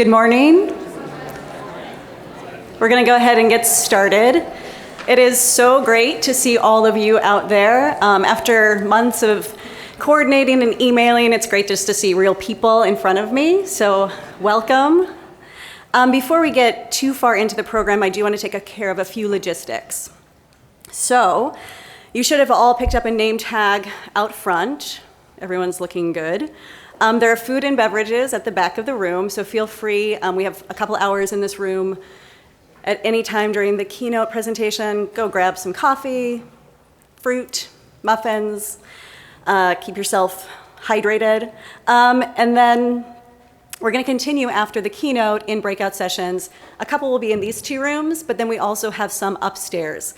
Good morning. We're going to go ahead and get started. It is so great to see all of you out there. After months of coordinating and emailing, it's great just to see real people in front of me, so welcome. Before we get too far into the program, I do want to take care of a few logistics. So, you should have all picked up a name tag out front. Everyone's looking good. There are food and beverages at the back of the room, so feel free. We have a couple hours in this room. At any time during the keynote presentation, go grab some coffee, fruit, muffins, keep yourself hydrated. And then we're going to continue after the keynote in breakout sessions. A couple will be in these two rooms, but then we also have some upstairs.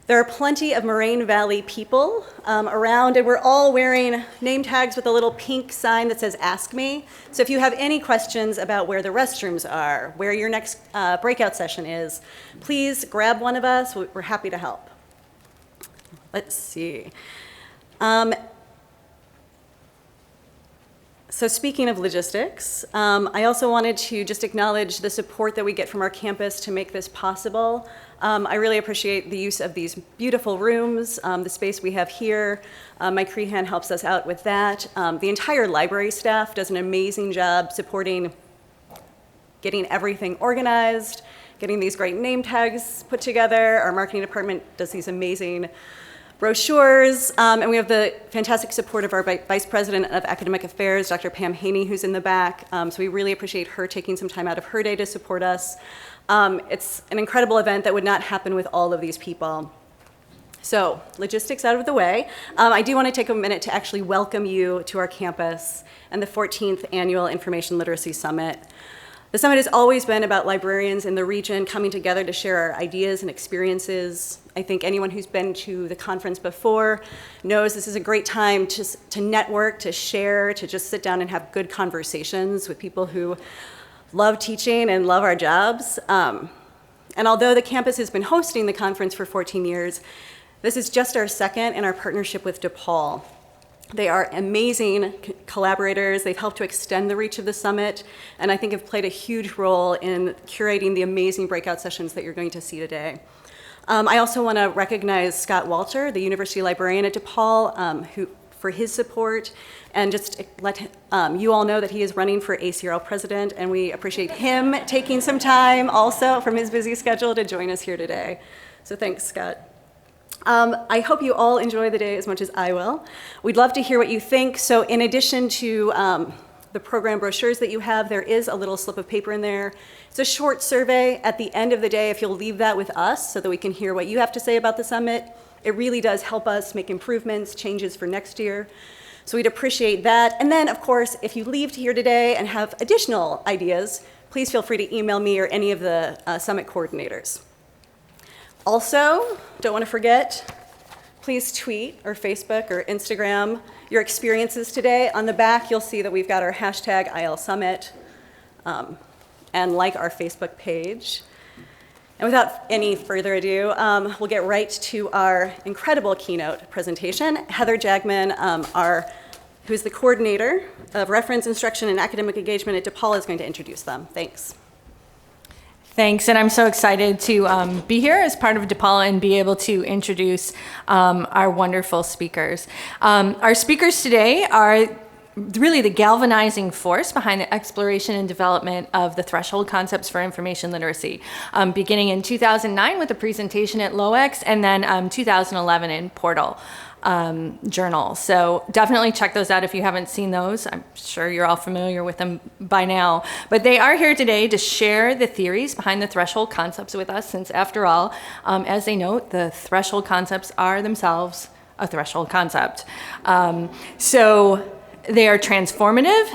There are plenty of Moraine Valley people around, and we're all wearing name tags with a little pink sign that says Ask Me. So if you have any questions about where the restrooms are, where your next breakout session is, please grab one of us. We're happy to help. Let's see. So speaking of logistics, I also wanted to just acknowledge the support that we get from our campus to make this possible. I really appreciate the use of these beautiful rooms, the space we have here. Mike Crehan helps us out with that. The entire library staff does an amazing job supporting getting everything organized, getting these great name tags put together. Our marketing department does these amazing brochures, and we have the fantastic support of our Vice President of Academic Affairs, Dr. Pam Haney, who's in the back. So we really appreciate her taking some time out of her day to support us. It's an incredible event that would not happen with all of these people. So, logistics out of the way. I do want to take a minute to actually welcome you to our campus and the 14th Annual Information Literacy Summit. The summit has always been about librarians in the region coming together to share our ideas and experiences. I think anyone who's been to the conference before knows this is a great time to network, to share, to just sit down and have good conversations with people who love teaching and love our jobs. And although the campus has been hosting the conference for 14 years, this is just our second in our partnership with DePaul. They are amazing collaborators. They've helped to extend the reach of the summit, and I think have played a huge role in curating the amazing breakout sessions that you're going to see today. I also want to recognize Scott Walter, the University Librarian at DePaul, for his support, and just let you all know that he is running for ACRL president, and we appreciate him taking some time also from his busy schedule to join us here today. So thanks, Scott. I hope you all enjoy the day as much as I will. We'd love to hear what you think. So in addition to the program brochures that you have, there is a little slip of paper in there. It's a short survey. At the end of the day, if you'll leave that with us so that we can hear what you have to say about the summit, it really does help us make improvements, changes for next year. So we'd appreciate that. And then, of course, if you leave here today and have additional ideas, please feel free to email me or any of the summit coordinators. Also, don't want to forget, please tweet or Facebook or Instagram your experiences today. On the back, you'll see that we've got our hashtag ILSummit, and like our Facebook page. And without any further ado, we'll get right to our incredible keynote presentation. Heather Jagman, who is the coordinator of reference instruction and academic engagement at DePaul, is going to introduce them. Thanks. Thanks, and I'm so excited to be here as part of DePaul and be able to introduce our wonderful speakers. Our speakers today are really the galvanizing force behind the exploration and development of the threshold concepts for information literacy, beginning in 2009 with a presentation at LOEX, and then 2011 in Portal Journal. So definitely check those out if you haven't seen those. I'm sure you're all familiar with them by now. But they are here today to share the theories behind the threshold concepts with us, since after all, as they note, the threshold concepts are themselves a threshold concept. So they are transformative,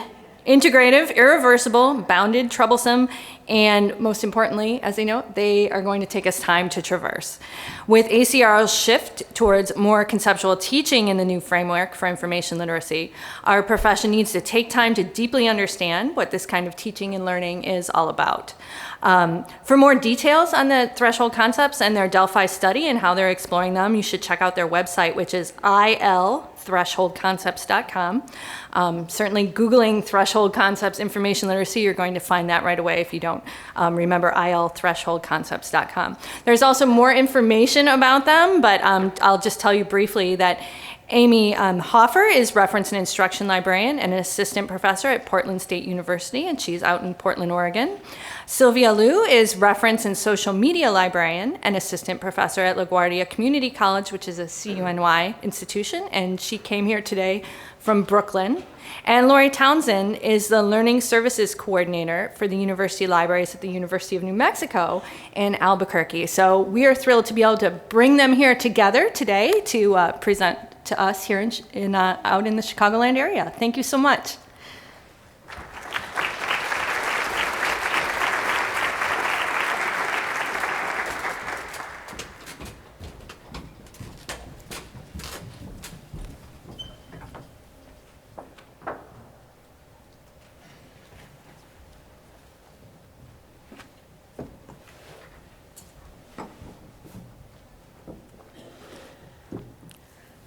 integrative, irreversible, bounded, troublesome, And most importantly, as they note, they are going to take us time to traverse. With ACRL's shift towards more conceptual teaching in the new framework for information literacy, our profession needs to take time to deeply understand what this kind of teaching and learning is all about. For more details on the threshold concepts and their Delphi study and how they're exploring them, you should check out their website, which is ilthresholdconcepts.com. Certainly Googling threshold concepts information literacy, you're going to find that right away if you don't remember ilthresholdconcepts.com. There's also more information about them, but I'll just tell you briefly that Amy Hofer is reference and instruction librarian and an assistant professor at Portland State University, and she's out in Portland, Oregon. Sylvia Liu is reference and social media librarian and assistant professor at LaGuardia Community College, which is a CUNY institution, and she came here today from Brooklyn. And Lori Townsend is the Learning Services Coordinator for the University Libraries at the University of New Mexico in Albuquerque. So we are thrilled to be able to bring them here together today to present to us here out in the Chicagoland area. Thank you so much.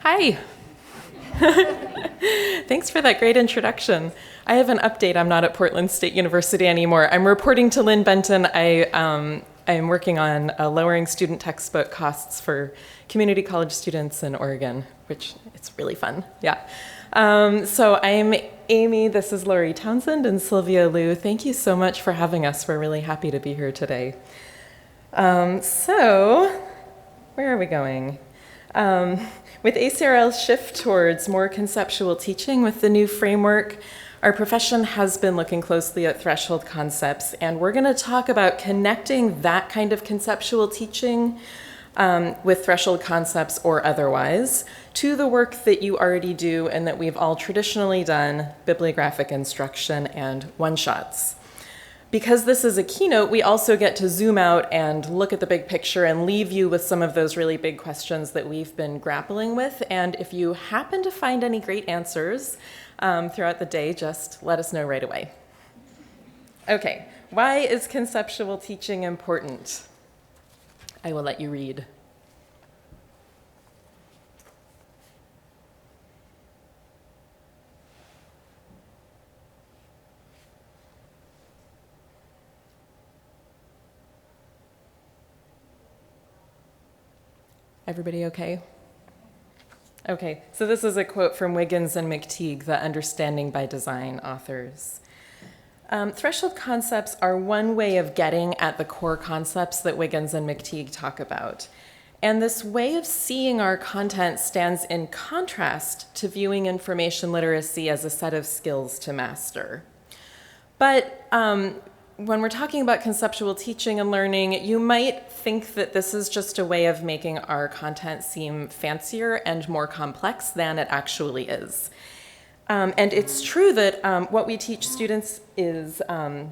Hi. Thanks for that great introduction. I have an update. I'm not at Portland State University anymore. I'm reporting to Lynn Benton. I'm working on lowering student textbook costs for community college students in Oregon, which it's really fun. Yeah. So I'm Amy. This is Lori Townsend and Sylvia Liu. Thank you so much for having us. We're really happy to be here today. So where are we going? With ACRL's shift towards more conceptual teaching with the new framework, our profession has been looking closely at threshold concepts, and we're going to talk about connecting that kind of conceptual teaching with threshold concepts or otherwise to the work that you already do and that we've all traditionally done, bibliographic instruction and one-shots. Because this is a keynote, we also get to zoom out and look at the big picture and leave you with some of those really big questions that we've been grappling with. And if you happen to find any great answers throughout the day, just let us know right away. Okay, why is conceptual teaching important? I will let you read. Everybody okay? Okay, so this is a quote from Wiggins and McTeague, the Understanding by Design authors. Threshold concepts are one way of getting at the core concepts that Wiggins and McTeague talk about. And this way of seeing our content stands in contrast to viewing information literacy as a set of skills to master. But when we're talking about conceptual teaching and learning, you might think that this is just a way of making our content seem fancier and more complex than it actually is. And it's true that what we teach students is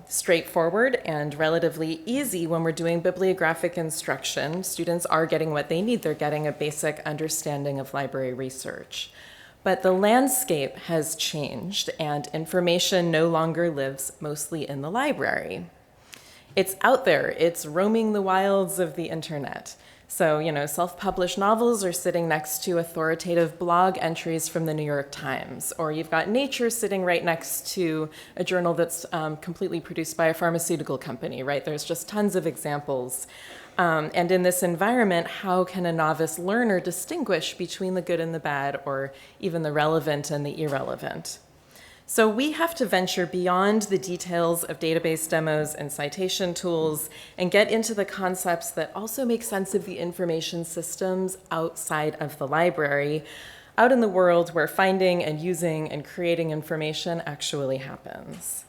straightforward and relatively easy when we're doing bibliographic instruction. Students are getting what they need. They're getting a basic understanding of library research. But the landscape has changed, and information no longer lives mostly in the library. It's out there. It's roaming the wilds of the internet. So, self-published novels are sitting next to authoritative blog entries from the New York Times, or you've got Nature sitting right next to a journal that's completely produced by a pharmaceutical company, right? There's just tons of examples. And in this environment, how can a novice learner distinguish between the good and the bad, or even the relevant and the irrelevant? So we have to venture beyond the details of database demos and citation tools and get into the concepts that also make sense of the information systems outside of the library, out in the world where finding and using and creating information actually happens.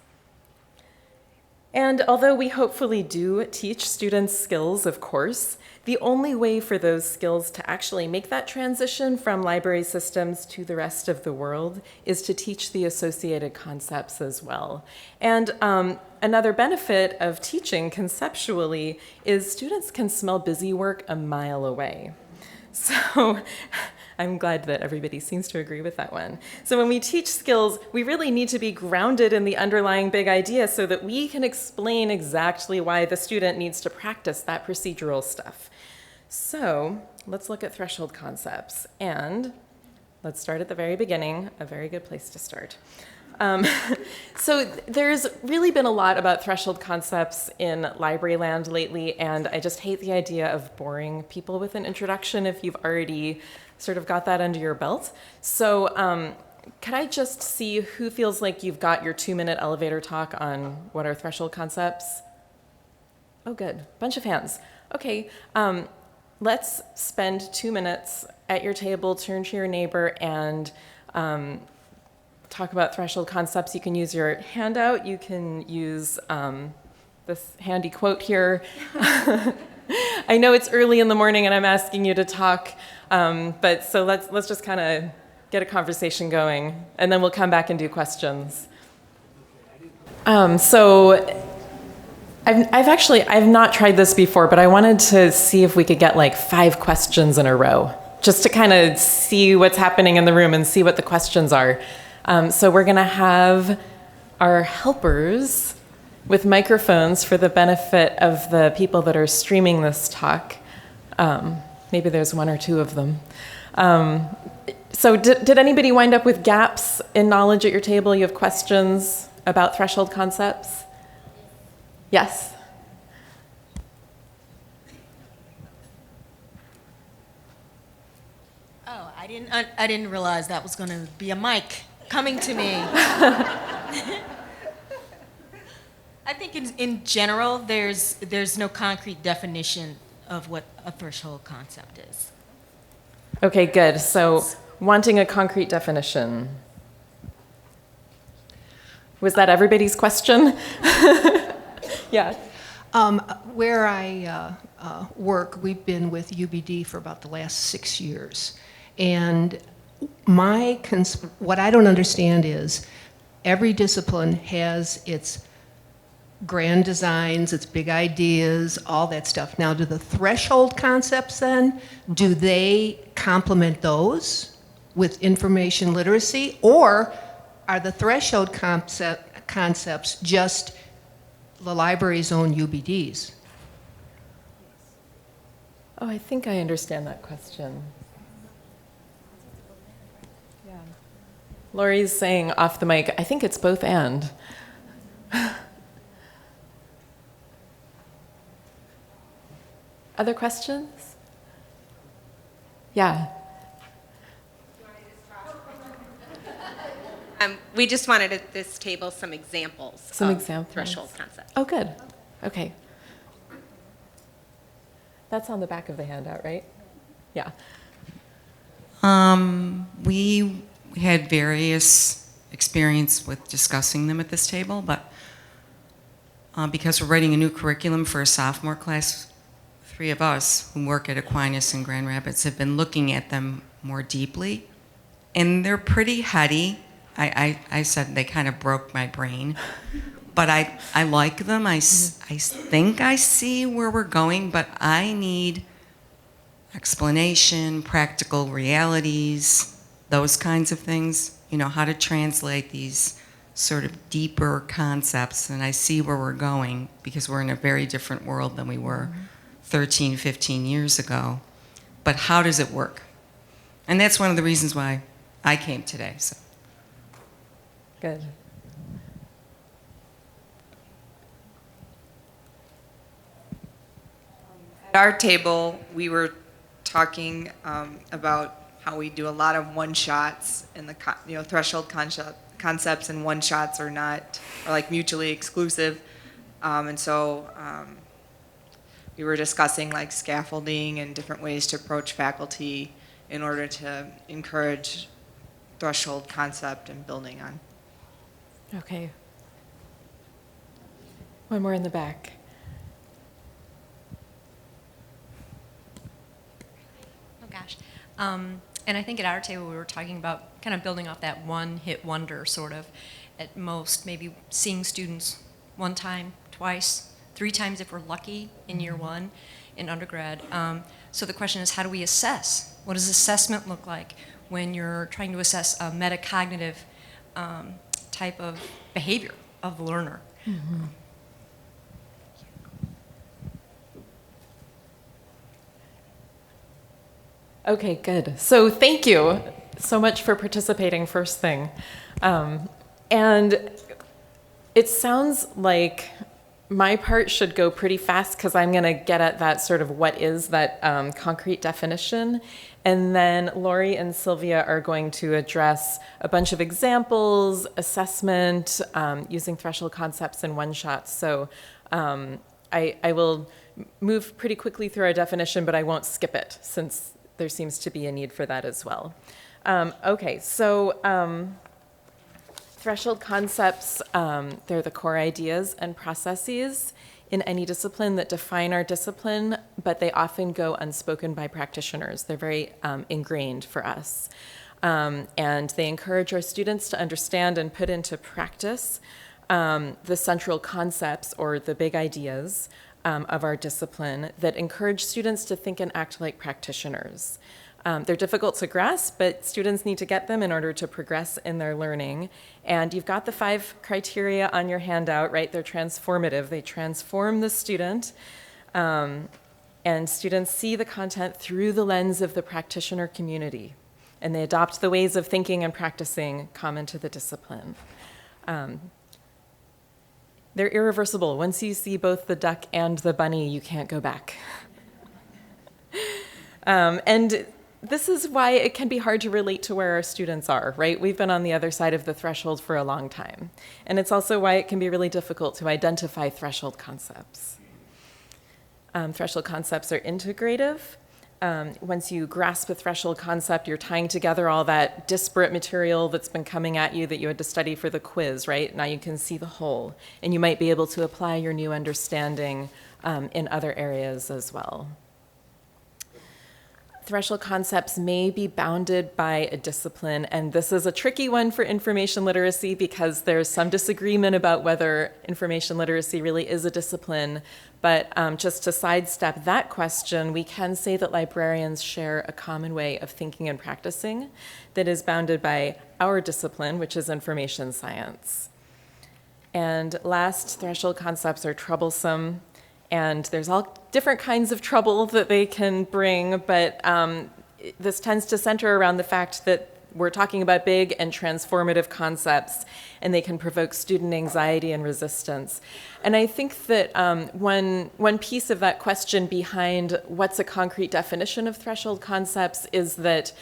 And although we hopefully do teach students skills, of course, the only way for those skills to actually make that transition from library systems to the rest of the world is to teach the associated concepts as well. And another benefit of teaching conceptually is students can smell busy work a mile away. So I'm glad that everybody seems to agree with that one. So when we teach skills, we really need to be grounded in the underlying big idea so that we can explain exactly why the student needs to practice that procedural stuff. So let's look at threshold concepts. And let's start at the very beginning, a very good place to start. So there's really been a lot about threshold concepts in library land lately, and I just hate the idea of boring people with an introduction if you've already sort of got that under your belt. So could I just see who feels like you've got your 2-minute elevator talk on what are threshold concepts? Oh, good. Bunch of hands. Okay. Let's spend 2 minutes at your table, turn to your neighbor, and talk about threshold concepts. You can use your handout. You can use this handy quote here. I know it's early in the morning and I'm asking you to talk, but so let's just kind of get a conversation going, and then we'll come back and do questions. So I've not tried this before, but I wanted to see if we could get like 5 questions in a row, just to kind of see what's happening in the room and see what the questions are. So we're going to have our helpers with microphones for the benefit of the people that are streaming this talk. Maybe there's 1 or 2 of them. So did anybody wind up with gaps in knowledge at your table? You have questions about threshold concepts? Yes? Oh, I didn't realize that was going to be a mic coming to me. I think in general, there's no concrete definition of what a threshold concept is. Okay, good. So wanting a concrete definition. Was that everybody's question? Yeah. Where I work, we've been with UBD for about the last 6 years. And what I don't understand is every discipline has its grand designs, its big ideas, all that stuff. Now, do the threshold concepts then, do they complement those with information literacy? Or are the threshold concepts just the library's own UBDs? Oh, I think I understand that question. Yeah. Lori's saying off the mic, I think it's both and. Other questions? Yeah. We just wanted at this table some examples of threshold concepts. Oh, good. Okay. That's on the back of the handout, right? Yeah. We had various experience with discussing them at this table, but because we're writing a new curriculum for a sophomore class, 3 of us who work at Aquinas and Grand Rapids have been looking at them more deeply, and they're pretty heady. I said they kind of broke my brain, but I like them. I think I see where we're going, but I need explanation, practical realities, those kinds of things, you know, how to translate these sort of deeper concepts. And I see where we're going because we're in a very different world than we were 13, 15 years ago. But how does it work? And that's one of the reasons why I came today. So. Good. At our table, we were talking about how we do a lot of one-shots and the threshold concepts and one-shots are like mutually exclusive. And so we were discussing like scaffolding and different ways to approach faculty in order to encourage threshold concept and building on. Okay. One more in the back. Oh gosh. And I think at our table we were talking about kind of building off that one-hit wonder sort of, at most maybe seeing students one time, twice, 3 times if we're lucky in year 1 in undergrad. So the question is, how do we assess? What does assessment look like when you're trying to assess a metacognitive type of behavior of the learner? Mm-hmm. Okay, good. So thank you so much for participating first thing. And it sounds like my part should go pretty fast because I'm going to get at that sort of what is that concrete definition. And then Lori and Sylvia are going to address a bunch of examples, assessment, using threshold concepts in one-shots. So I will move pretty quickly through our definition, but I won't skip it since there seems to be a need for that as well. Okay, so threshold concepts, they're the core ideas and processes in any discipline that define our discipline, but they often go unspoken by practitioners. They're very ingrained for us. And they encourage our students to understand and put into practice the central concepts or the big ideas of our discipline that encourage students to think and act like practitioners. They're difficult to grasp, but students need to get them in order to progress in their learning. And you've got the 5 criteria on your handout, right? They're transformative. They transform the student. And students see the content through the lens of the practitioner community. And they adopt the ways of thinking and practicing common to the discipline. They're irreversible. Once you see both the duck and the bunny, you can't go back. And this is why it can be hard to relate to where our students are, right? We've been on the other side of the threshold for a long time. And it's also why it can be really difficult to identify threshold concepts. Threshold concepts are integrative. Once you grasp a threshold concept, you're tying together all that disparate material that's been coming at you that you had to study for the quiz, right? Now you can see the whole, and you might be able to apply your new understanding in other areas as well. Threshold concepts may be bounded by a discipline, and this is a tricky one for information literacy because there's some disagreement about whether information literacy really is a discipline. But just to sidestep that question, we can say that librarians share a common way of thinking and practicing that is bounded by our discipline, which is information science. And last, threshold concepts are troublesome. And there's all different kinds of trouble that they can bring, but this tends to center around the fact that we're talking about big and transformative concepts, and they can provoke student anxiety and resistance. And I think that one piece of that question behind what's a concrete definition of threshold concepts is that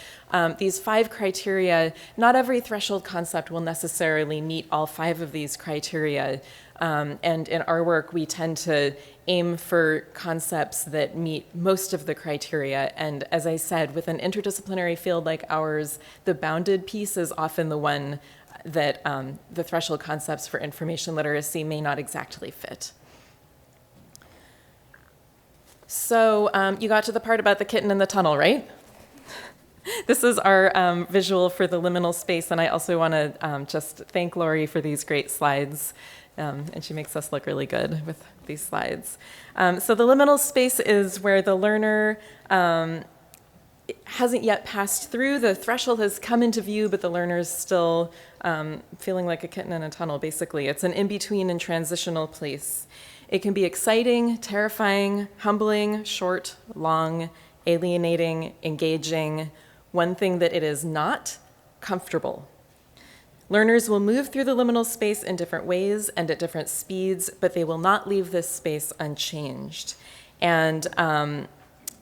these 5 criteria, not every threshold concept will necessarily meet all 5 of these criteria. And in our work, we tend to aim for concepts that meet most of the criteria. And as I said, with an interdisciplinary field like ours, the bounded piece is often the one that the threshold concepts for information literacy may not exactly fit. So you got to the part about the kitten in the tunnel, right? This is our visual for the liminal space, and I also want to just thank Lori for these great slides. And she makes us look really good with these slides. So the liminal space is where the learner hasn't yet passed through. The threshold has come into view, but the learner's still feeling like a kitten in a tunnel, basically. It's an in-between and transitional place. It can be exciting, terrifying, humbling, short, long, alienating, engaging. One thing that it is not, comfortable. Learners will move through the liminal space in different ways and at different speeds, but they will not leave this space unchanged. And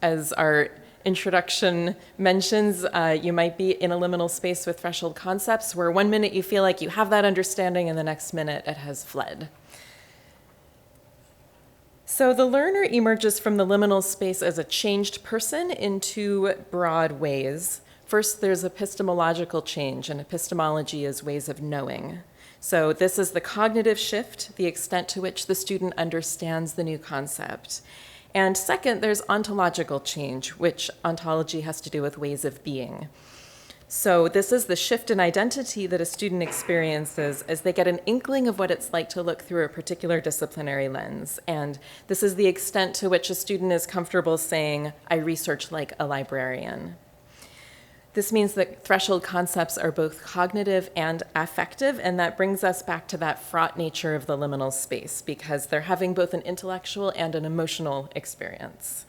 as our introduction mentions, you might be in a liminal space with threshold concepts where 1 minute you feel like you have that understanding and the next minute it has fled. So the learner emerges from the liminal space as a changed person in 2 broad ways. First, there's epistemological change, and epistemology is ways of knowing. So this is the cognitive shift, the extent to which the student understands the new concept. And second, there's ontological change, which ontology has to do with ways of being. So this is the shift in identity that a student experiences as they get an inkling of what it's like to look through a particular disciplinary lens. And this is the extent to which a student is comfortable saying, I research like a librarian. This means that threshold concepts are both cognitive and affective, and that brings us back to that fraught nature of the liminal space, because they're having both an intellectual and an emotional experience.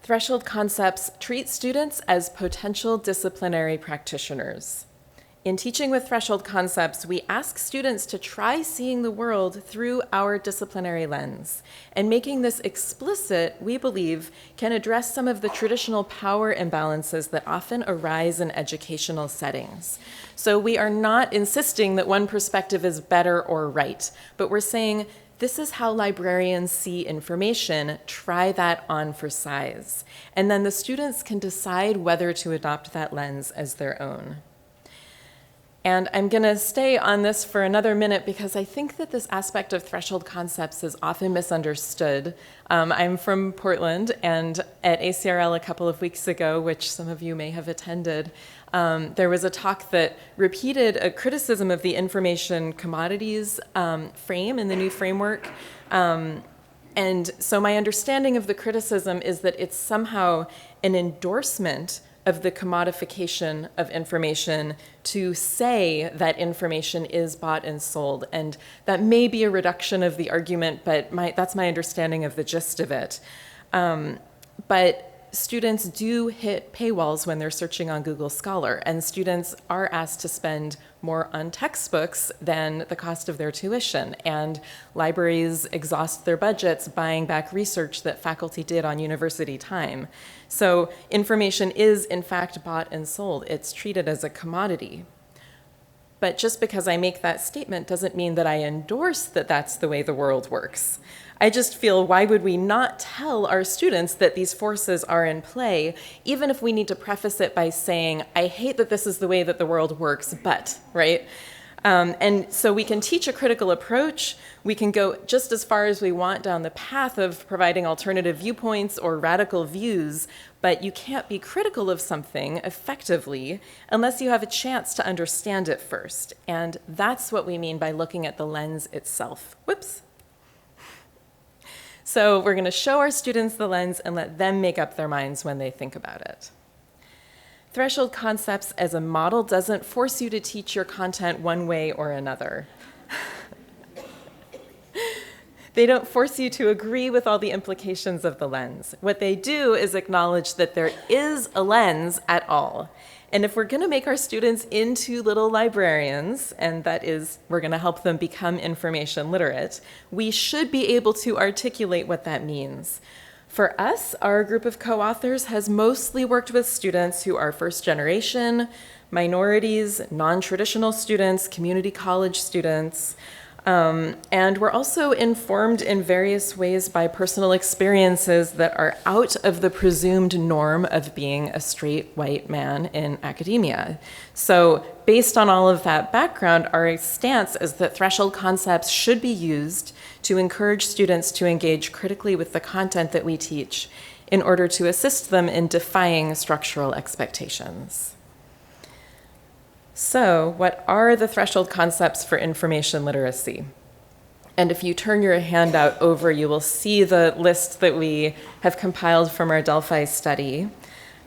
Threshold concepts treat students as potential disciplinary practitioners. In teaching with threshold concepts, we ask students to try seeing the world through our disciplinary lens. And making this explicit, we believe, can address some of the traditional power imbalances that often arise in educational settings. So we are not insisting that one perspective is better or right, but we're saying, this is how librarians see information. Try that on for size. And then the students can decide whether to adopt that lens as their own. And I'm going to stay on this for another minute because I think that this aspect of threshold concepts is often misunderstood. I'm from Portland, and at ACRL a couple of weeks ago, which some of you may have attended, there was a talk that repeated a criticism of the information commodities frame in the new framework. And so my understanding of the criticism is that it's somehow an endorsement of the commodification of information to say that information is bought and sold. And that may be a reduction of the argument, but that's my understanding of the gist of it. But students do hit paywalls when they're searching on Google Scholar, and students are asked to spend more on textbooks than the cost of their tuition. And libraries exhaust their budgets buying back research that faculty did on university time. So information is, in fact, bought and sold. It's treated as a commodity. But just because I make that statement doesn't mean that I endorse that that's the way the world works. I just feel, why would we not tell our students that these forces are in play, even if we need to preface it by saying, I hate that this is the way that the world works, but, right? And so we can teach a critical approach. We can go just as far as we want down the path of providing alternative viewpoints or radical views, but you can't be critical of something effectively unless you have a chance to understand it first. And that's what we mean by looking at the lens itself. Whoops. So we're going to show our students the lens and let them make up their minds when they think about it. Threshold concepts as a model doesn't force you to teach your content one way or another. They don't force you to agree with all the implications of the lens. What they do is acknowledge that there is a lens at all. And if we're going to make our students into little librarians, and that is, we're going to help them become information literate, we should be able to articulate what that means. For us, our group of co-authors has mostly worked with students who are first generation, minorities, non-traditional students, community college students, and we're also informed in various ways by personal experiences that are out of the presumed norm of being a straight white man in academia. So based on all of that background, our stance is that threshold concepts should be used to encourage students to engage critically with the content that we teach in order to assist them in defying structural expectations. So, what are the threshold concepts for information literacy? And if you turn your handout over, you will see the list that we have compiled from our Delphi study.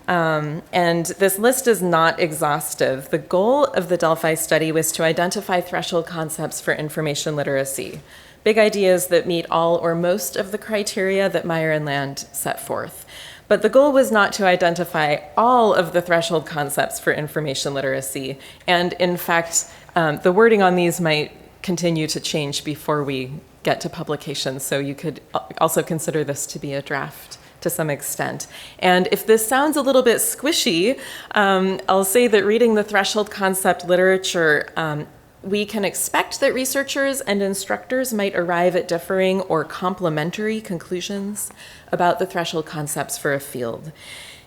And this list is not exhaustive. The goal of the Delphi study was to identify threshold concepts for information literacy, big ideas that meet all or most of the criteria that Meyer and Land set forth. But the goal was not to identify all of the threshold concepts for information literacy. And in fact, the wording on these might continue to change before we get to publication. So you could also consider this to be a draft to some extent. And if this sounds a little bit squishy, I'll say that reading the threshold concept literature, we can expect that researchers and instructors might arrive at differing or complementary conclusions about the threshold concepts for a field.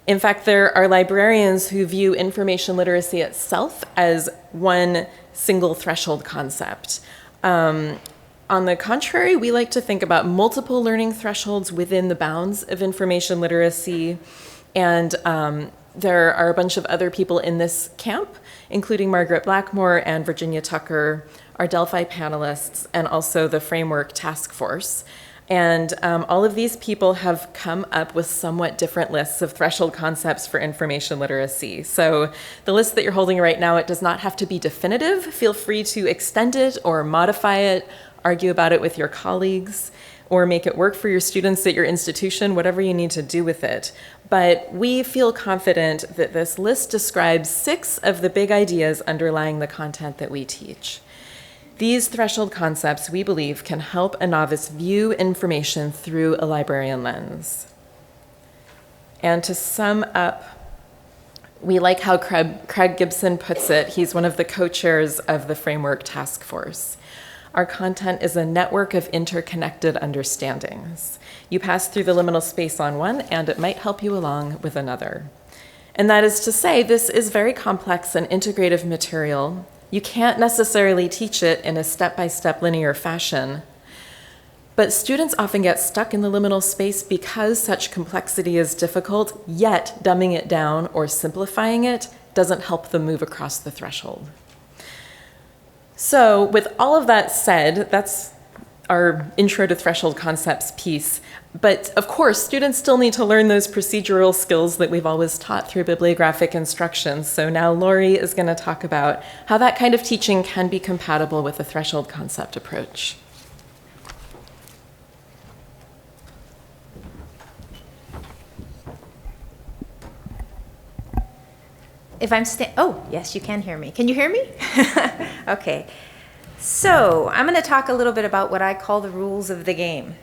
In fact, there are librarians who view information literacy itself as one single threshold concept. On the contrary, we like to think about multiple learning thresholds within the bounds of information literacy. And there are a bunch of other people in this camp, including Margaret Blackmore and Virginia Tucker, our Delphi panelists, and also the Framework Task Force. And all of these people have come up with somewhat different lists of threshold concepts for information literacy. So the list that you're holding right now, it does not have to be definitive. Feel free to extend it or modify it, argue about it with your colleagues, or make it work for your students at your institution, whatever you need to do with it. But we feel confident that this list describes 6 of the big ideas underlying the content that we teach. These threshold concepts, we believe, can help a novice view information through a librarian lens. And to sum up, we like how Craig Gibson puts it. He's one of the co-chairs of the Framework Task Force. Our content is a network of interconnected understandings. You pass through the liminal space on one, and it might help you along with another. And that is to say, this is very complex and integrative material. You can't necessarily teach it in a step-by-step linear fashion, but students often get stuck in the liminal space because such complexity is difficult, yet dumbing it down or simplifying it doesn't help them move across the threshold. So with all of that said, that's our intro to threshold concepts piece. But of course, students still need to learn those procedural skills that we've always taught through bibliographic instruction. So now Lori is going to talk about how that kind of teaching can be compatible with a threshold concept approach. If I'm oh, yes, you can hear me. Can you hear me? Okay. So I'm going to talk a little bit about what I call the rules of the game.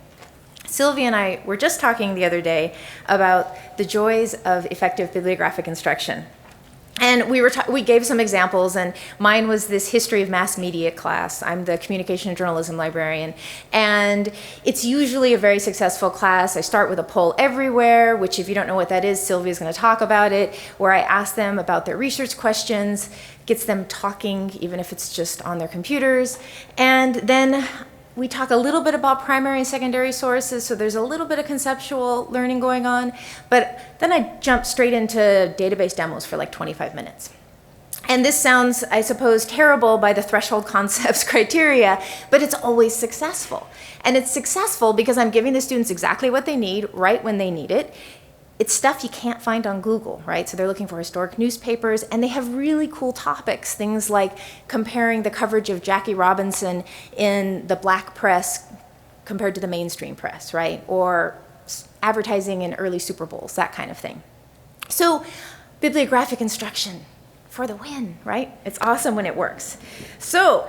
Sylvia and I were just talking the other day about the joys of effective bibliographic instruction. And we gave some examples, and mine was this history of mass media class. I'm the communication and journalism librarian, and it's usually a very successful class. I start with a poll everywhere, which if you don't know what that is, Sylvia's going to talk about it, where I ask them about their research questions, gets them talking, even if it's just on their computers, and then we talk a little bit about primary and secondary sources, so there's a little bit of conceptual learning going on, but then I jump straight into database demos for like 25 minutes. And this sounds, I suppose, terrible by the threshold concepts criteria, but it's always successful. And it's successful because I'm giving the students exactly what they need, right when they need it. It's stuff you can't find on Google, right? So they're looking for historic newspapers, and they have really cool topics, things like comparing the coverage of Jackie Robinson in the black press compared to the mainstream press, right? Or advertising in early Super Bowls, that kind of thing. So bibliographic instruction for the win, right? It's awesome when it works. So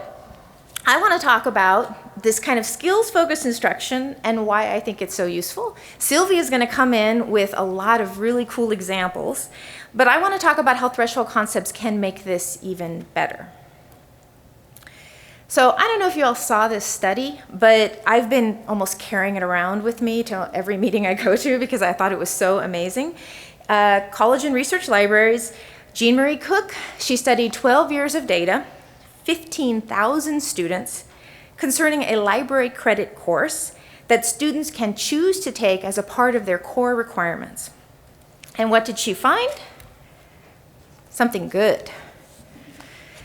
I want to talk about this kind of skills-focused instruction and why I think it's so useful. Sylvia is going to come in with a lot of really cool examples, but I want to talk about how threshold concepts can make this even better. So I don't know if you all saw this study, but I've been almost carrying it around with me to every meeting I go to because I thought it was so amazing. College and research libraries, Jean Marie Cook, she studied 12 years of data, 15,000 students, concerning a library credit course that students can choose to take as a part of their core requirements. And what did she find? Something good.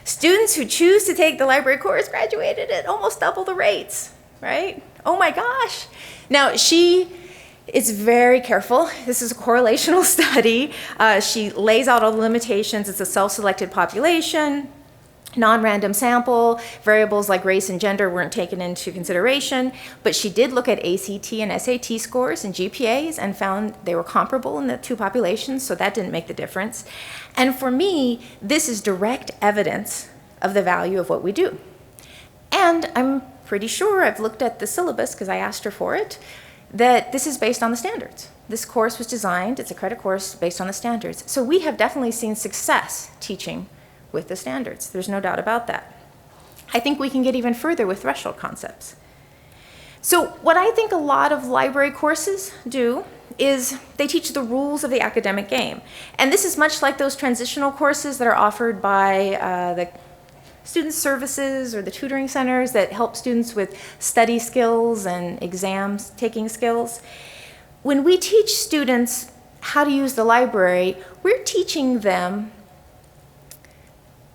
Students who choose to take the library course graduated at almost double the rates, right? Oh my gosh. Now, she is very careful. This is a correlational study. She lays out all the limitations. It's a self-selected population, non-random sample, variables like race and gender weren't taken into consideration, but she did look at ACT and SAT scores and GPAs and found they were comparable in the two populations, so that didn't make the difference. And for me, this is direct evidence of the value of what we do. And I'm pretty sure, I've looked at the syllabus because I asked her for it, that this is based on the standards. This course was designed, it's a credit course based on the standards. So we have definitely seen success teaching with the standards. There's no doubt about that. I think we can get even further with threshold concepts. So what I think a lot of library courses do is they teach the rules of the academic game. And this is much like those transitional courses that are offered by the student services or the tutoring centers that help students with study skills and exams taking skills. When we teach students how to use the library, we're teaching them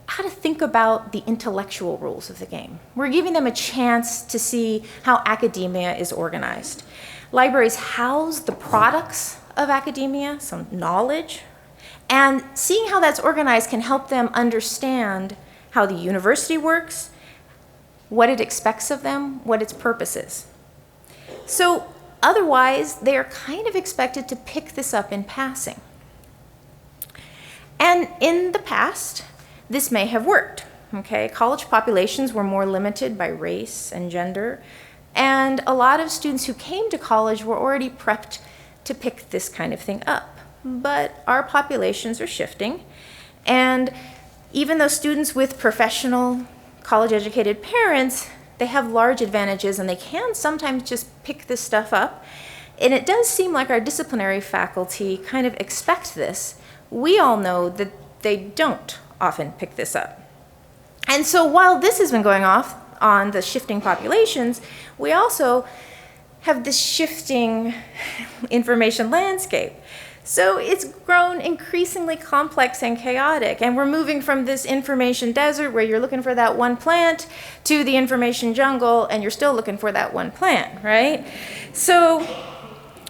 how to think about the intellectual rules of the game. We're giving them a chance to see how academia is organized. Libraries house the products of academia, some knowledge, and seeing how that's organized can help them understand how the university works, what it expects of them, what its purpose is. So otherwise, they are kind of expected to pick this up in passing. And in the past, this may have worked. Okay? College populations were more limited by race and gender, and a lot of students who came to college were already prepped to pick this kind of thing up. But our populations are shifting, and even though students with professional, college-educated parents, they have large advantages and they can sometimes just pick this stuff up. And it does seem like our disciplinary faculty kind of expect this. We all know that they don't often pick this up. And so while this has been going off on the shifting populations, we also have this shifting information landscape. So it's grown increasingly complex and chaotic, and we're moving from this information desert where you're looking for that one plant to the information jungle and you're still looking for that one plant, right? So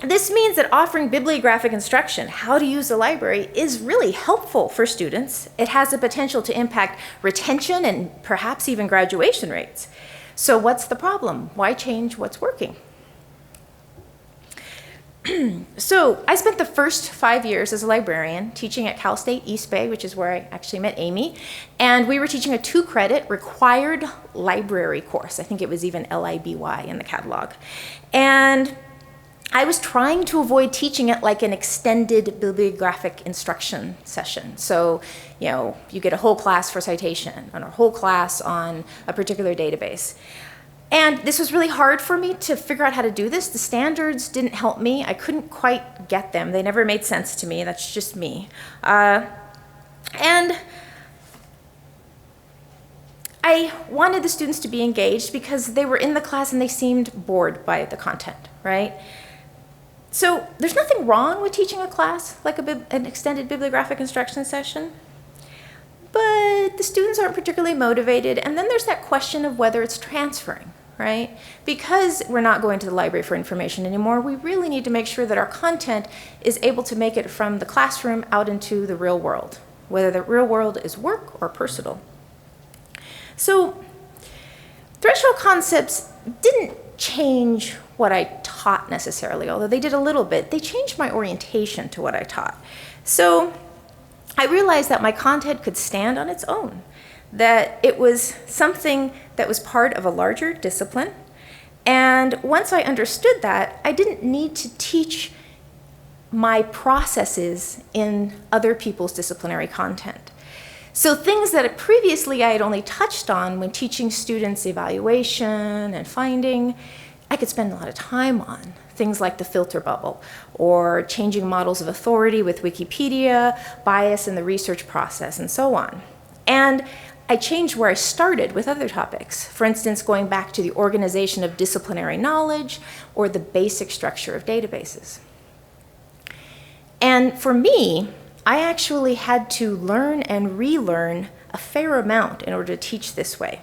this means that offering bibliographic instruction, how to use the library, is really helpful for students. It has the potential to impact retention and perhaps even graduation rates. So what's the problem? Why change what's working? So I spent the first 5 years as a librarian teaching at Cal State East Bay, which is where I actually met Amy, and we were teaching a 2-credit required library course. I think it was even LIBY in the catalog. And I was trying to avoid teaching it like an extended bibliographic instruction session. So, you know, you get a whole class for citation and a whole class on a particular database. And this was really hard for me to figure out how to do this. The standards didn't help me. I couldn't quite get them. They never made sense to me. That's just me. And I wanted the students to be engaged because they were in the class and they seemed bored by the content, right? So there's nothing wrong with teaching a class like an extended bibliographic instruction session, but the students aren't particularly motivated. And then there's that question of whether it's transferring, right? Because we're not going to the library for information anymore, we really need to make sure that our content is able to make it from the classroom out into the real world, whether the real world is work or personal. So threshold concepts didn't change what I taught necessarily, although they did a little bit. They changed my orientation to what I taught. So I realized that my content could stand on its own, that it was something that was part of a larger discipline. And once I understood that, I didn't need to teach my processes in other people's disciplinary content. So things that previously I had only touched on when teaching students evaluation and finding, I could spend a lot of time on. Things like the filter bubble, or changing models of authority with Wikipedia, bias in the research process, and so on. And I changed where I started with other topics. For instance, going back to the organization of disciplinary knowledge or the basic structure of databases. And for me, I actually had to learn and relearn a fair amount in order to teach this way.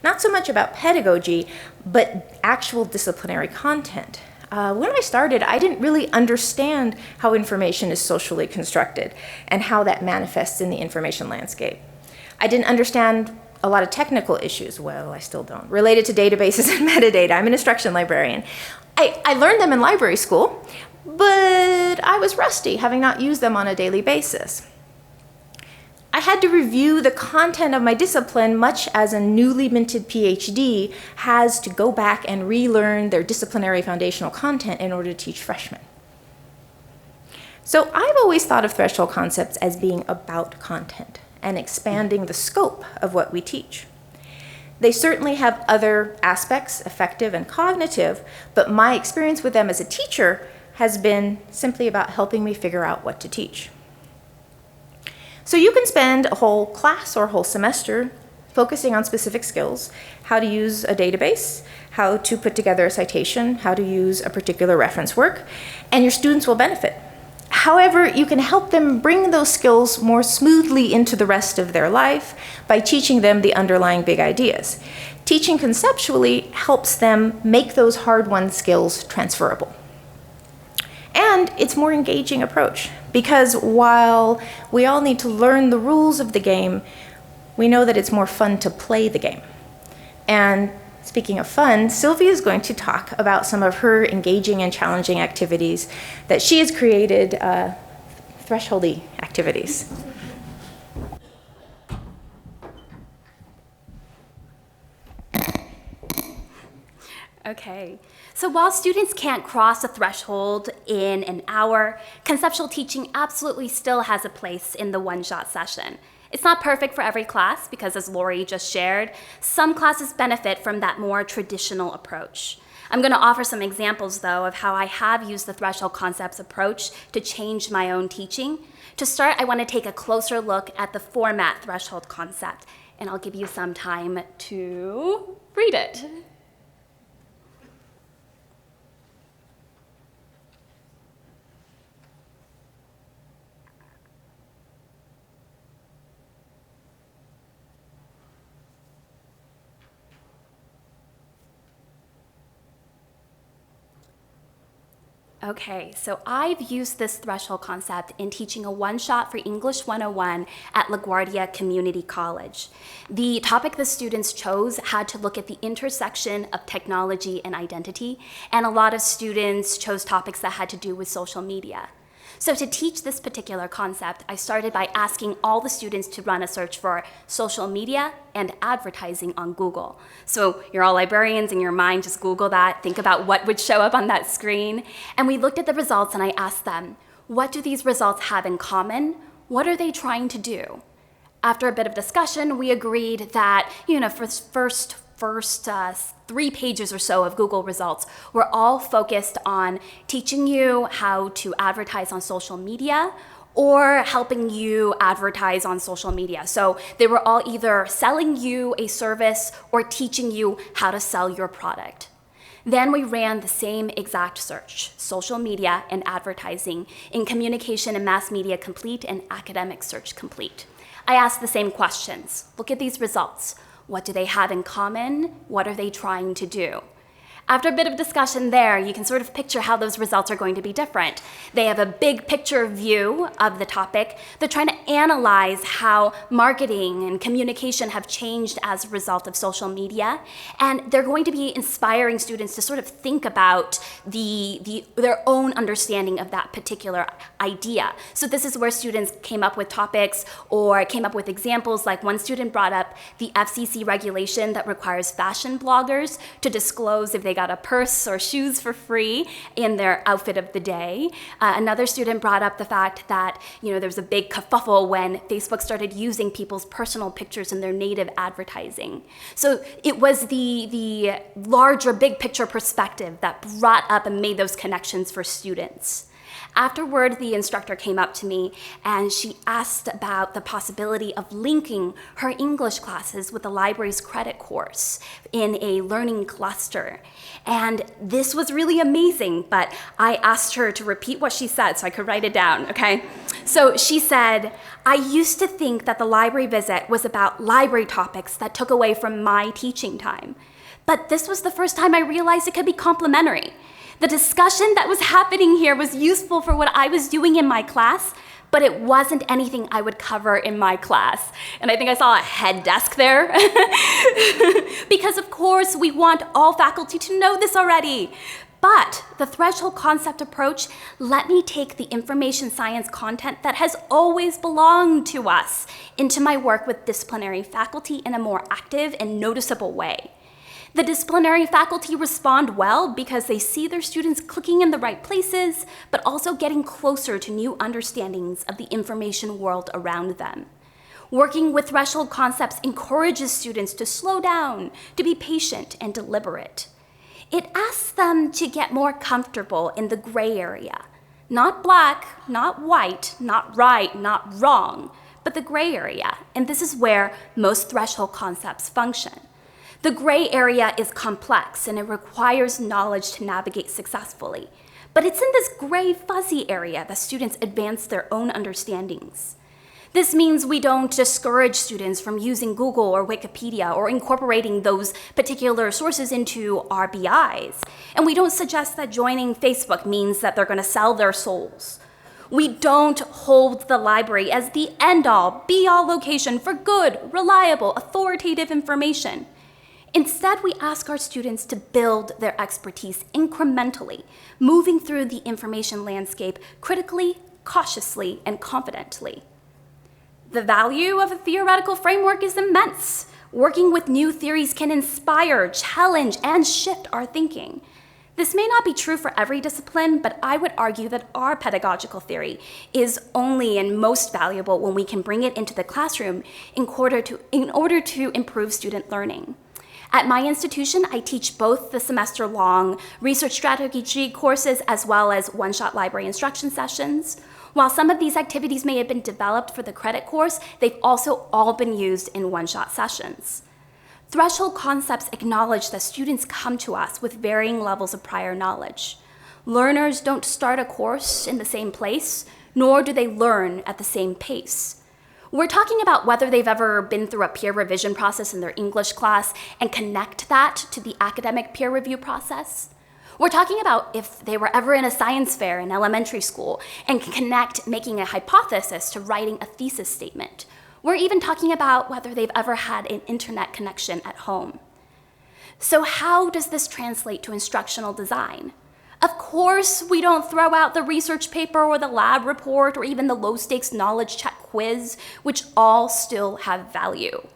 Not so much about pedagogy, but actual disciplinary content. When I started, I didn't really understand how information is socially constructed and how that manifests in the information landscape. I didn't understand a lot of technical issues, well, I still don't, related to databases and metadata. I'm an instruction librarian. I learned them in library school, but I was rusty, having not used them on a daily basis. I had to review the content of my discipline much as a newly minted PhD has to go back and relearn their disciplinary foundational content in order to teach freshmen. So I've always thought of threshold concepts as being about content and expanding the scope of what we teach. They certainly have other aspects, affective and cognitive, but my experience with them as a teacher has been simply about helping me figure out what to teach. So you can spend a whole class or a whole semester focusing on specific skills, how to use a database, how to put together a citation, how to use a particular reference work, and your students will benefit. However, you can help them bring those skills more smoothly into the rest of their life by teaching them the underlying big ideas. Teaching conceptually helps them make those hard-won skills transferable. And it's a more engaging approach, because while we all need to learn the rules of the game, we know that it's more fun to play the game. And speaking of fun, Sylvia is going to talk about some of her engaging and challenging activities that she has created, thresholdy activities. Okay, so while students can't cross a threshold in an hour, conceptual teaching absolutely still has a place in the one-shot session. It's not perfect for every class because, as Lori just shared, some classes benefit from that more traditional approach. I'm going to offer some examples, though, of how I have used the threshold concepts approach to change my own teaching. To start, I want to take a closer look at the format threshold concept, and I'll give you some time to read it. Okay, so I've used this threshold concept in teaching a one-shot for English 101 at LaGuardia Community College. The topic the students chose had to look at the intersection of technology and identity, and a lot of students chose topics that had to do with social media. So to teach this particular concept, I started by asking all the students to run a search for social media and advertising on Google. So you're all librarians in your mind, just Google that, think about what would show up on that screen. And we looked at the results and I asked them, what do these results have in common? What are they trying to do? After a bit of discussion, we agreed that, for first 3 pages or so of Google results were all focused on teaching you how to advertise on social media or helping you advertise on social media. So they were all either selling you a service or teaching you how to sell your product. Then we ran the same exact search, social media and advertising, in Communication and Mass Media Complete and Academic Search Complete. I asked the same questions. Look at these results. What do they have in common? What are they trying to do? After a bit of discussion there, you can sort of picture how those results are going to be different. They have a big picture view of the topic. They're trying to analyze how marketing and communication have changed as a result of social media. And they're going to be inspiring students to sort of think about their own understanding of that particular idea. So this is where students came up with topics or came up with examples, like one student brought up the FCC regulation that requires fashion bloggers to disclose if they got a purse or shoes for free in their outfit of the day. Another student brought up the fact that there was a big kerfuffle when Facebook started using people's personal pictures in their native advertising. So it was the larger big picture perspective that brought up and made those connections for students. Afterward, the instructor came up to me and she asked about the possibility of linking her English classes with the library's credit course in a learning cluster. And this was really amazing, but I asked her to repeat what she said so I could write it down, okay? So she said, I used to think that the library visit was about library topics that took away from my teaching time. But this was the first time I realized it could be complementary. The discussion that was happening here was useful for what I was doing in my class, but it wasn't anything I would cover in my class. And I think I saw a head desk there. Because of course, we want all faculty to know this already. But the threshold concept approach let me take the information science content that has always belonged to us into my work with disciplinary faculty in a more active and noticeable way. The disciplinary faculty respond well because they see their students clicking in the right places, but also getting closer to new understandings of the information world around them. Working with threshold concepts encourages students to slow down, to be patient and deliberate. It asks them to get more comfortable in the gray area. Not black, not white, not right, not wrong, but the gray area. And this is where most threshold concepts function. The gray area is complex and it requires knowledge to navigate successfully. But it's in this gray fuzzy area that students advance their own understandings. This means we don't discourage students from using Google or Wikipedia or incorporating those particular sources into RBIs. And we don't suggest that joining Facebook means that they're going to sell their souls. We don't hold the library as the end-all, be-all location for good, reliable, authoritative information. Instead, we ask our students to build their expertise incrementally, moving through the information landscape critically, cautiously, and confidently. The value of a theoretical framework is immense. Working with new theories can inspire, challenge, and shift our thinking. This may not be true for every discipline, but I would argue that our pedagogical theory is only and most valuable when we can bring it into the classroom in order to improve student learning. At my institution, I teach both the semester-long research strategy courses as well as one-shot library instruction sessions. While some of these activities may have been developed for the credit course, they've also all been used in one-shot sessions. Threshold concepts acknowledge that students come to us with varying levels of prior knowledge. Learners don't start a course in the same place, nor do they learn at the same pace. We're talking about whether they've ever been through a peer revision process in their English class and connect that to the academic peer review process. We're talking about if they were ever in a science fair in elementary school and can connect making a hypothesis to writing a thesis statement. We're even talking about whether they've ever had an internet connection at home. So how does this translate to instructional design? Of course, we don't throw out the research paper or the lab report or even the low-stakes knowledge check quiz, which all still have value.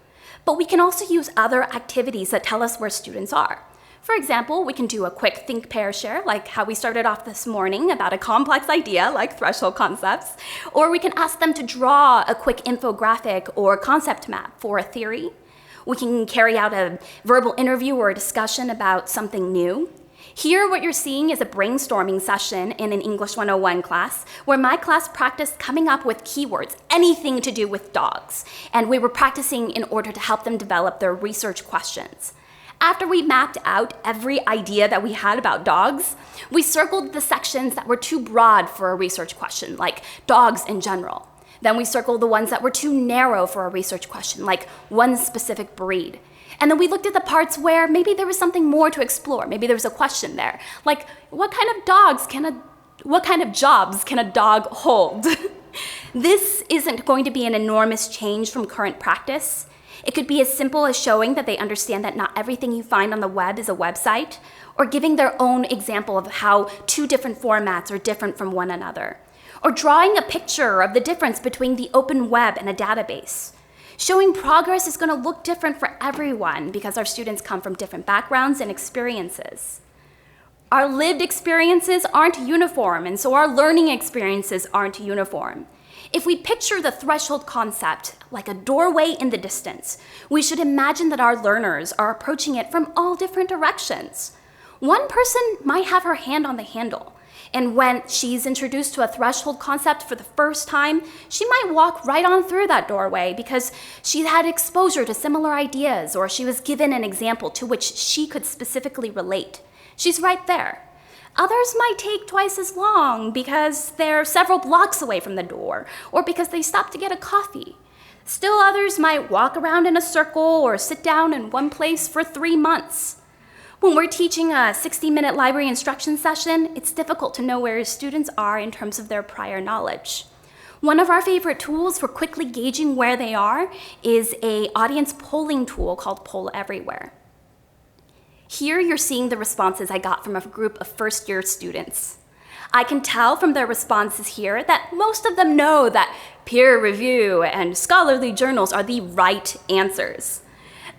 But we can also use other activities that tell us where students are. For example, we can do a quick think, pair, share, like how we started off this morning about a complex idea like threshold concepts, or we can ask them to draw a quick infographic or concept map for a theory. We can carry out a verbal interview or a discussion about something new. Here, what you're seeing is a brainstorming session in an English 101 class, where my class practiced coming up with keywords, anything to do with dogs, and we were practicing in order to help them develop their research questions. After we mapped out every idea that we had about dogs, we circled the sections that were too broad for a research question, like dogs in general. Then we circled the ones that were too narrow for a research question, like one specific breed. And then we looked at the parts where maybe there was something more to explore. Maybe there was a question there, like what kind of jobs can a dog hold? This isn't going to be an enormous change from current practice. It could be as simple as showing that they understand that not everything you find on the web is a website, or giving their own example of how two different formats are different from one another, or drawing a picture of the difference between the open web and a database. Showing progress is going to look different for everyone because our students come from different backgrounds and experiences. Our lived experiences aren't uniform, and so our learning experiences aren't uniform. If we picture the threshold concept like a doorway in the distance, we should imagine that our learners are approaching it from all different directions. One person might have her hand on the handle, and when she's introduced to a threshold concept for the first time, she might walk right on through that doorway because she had exposure to similar ideas, or she was given an example to which she could specifically relate. She's right there. Others might take twice as long because they're several blocks away from the door, or because they stopped to get a coffee. Still others might walk around in a circle or sit down in one place for 3 months. When we're teaching a 60-minute library instruction session, it's difficult to know where students are in terms of their prior knowledge. One of our favorite tools for quickly gauging where they are is an audience polling tool called Poll Everywhere. Here you're seeing the responses I got from a group of first-year students. I can tell from their responses here that most of them know that peer review and scholarly journals are the right answers.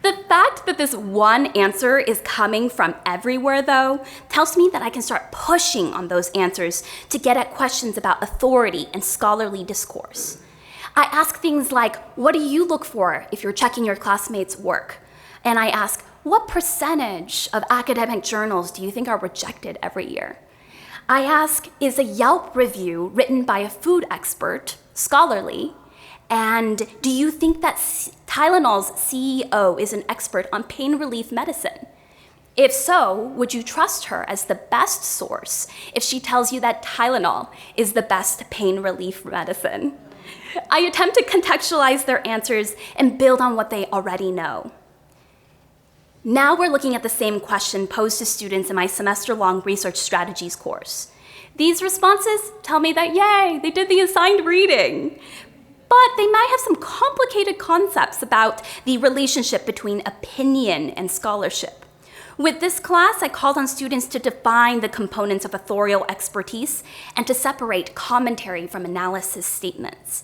The fact that this one answer is coming from everywhere, though, tells me that I can start pushing on those answers to get at questions about authority and scholarly discourse. I ask things like, what do you look for if you're checking your classmates' work? And I ask, what percentage of academic journals do you think are rejected every year? I ask, is a Yelp review written by a food expert scholarly? And do you think that Tylenol's CEO is an expert on pain relief medicine? If so, would you trust her as the best source if she tells you that Tylenol is the best pain relief medicine? I attempt to contextualize their answers and build on what they already know. Now we're looking at the same question posed to students in my semester-long research strategies course. These responses tell me that, yay, they did the assigned reading. But they might have some complicated concepts about the relationship between opinion and scholarship. With this class, I called on students to define the components of authorial expertise and to separate commentary from analysis statements.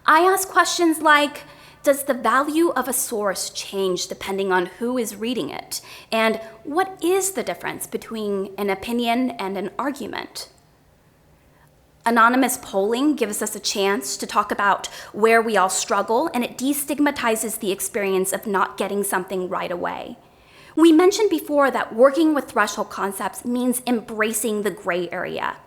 I asked questions like, does the value of a source change depending on who is reading it? And what is the difference between an opinion and an argument? Anonymous polling gives us a chance to talk about where we all struggle, and it destigmatizes the experience of not getting something right away. We mentioned before that working with threshold concepts means embracing the gray area.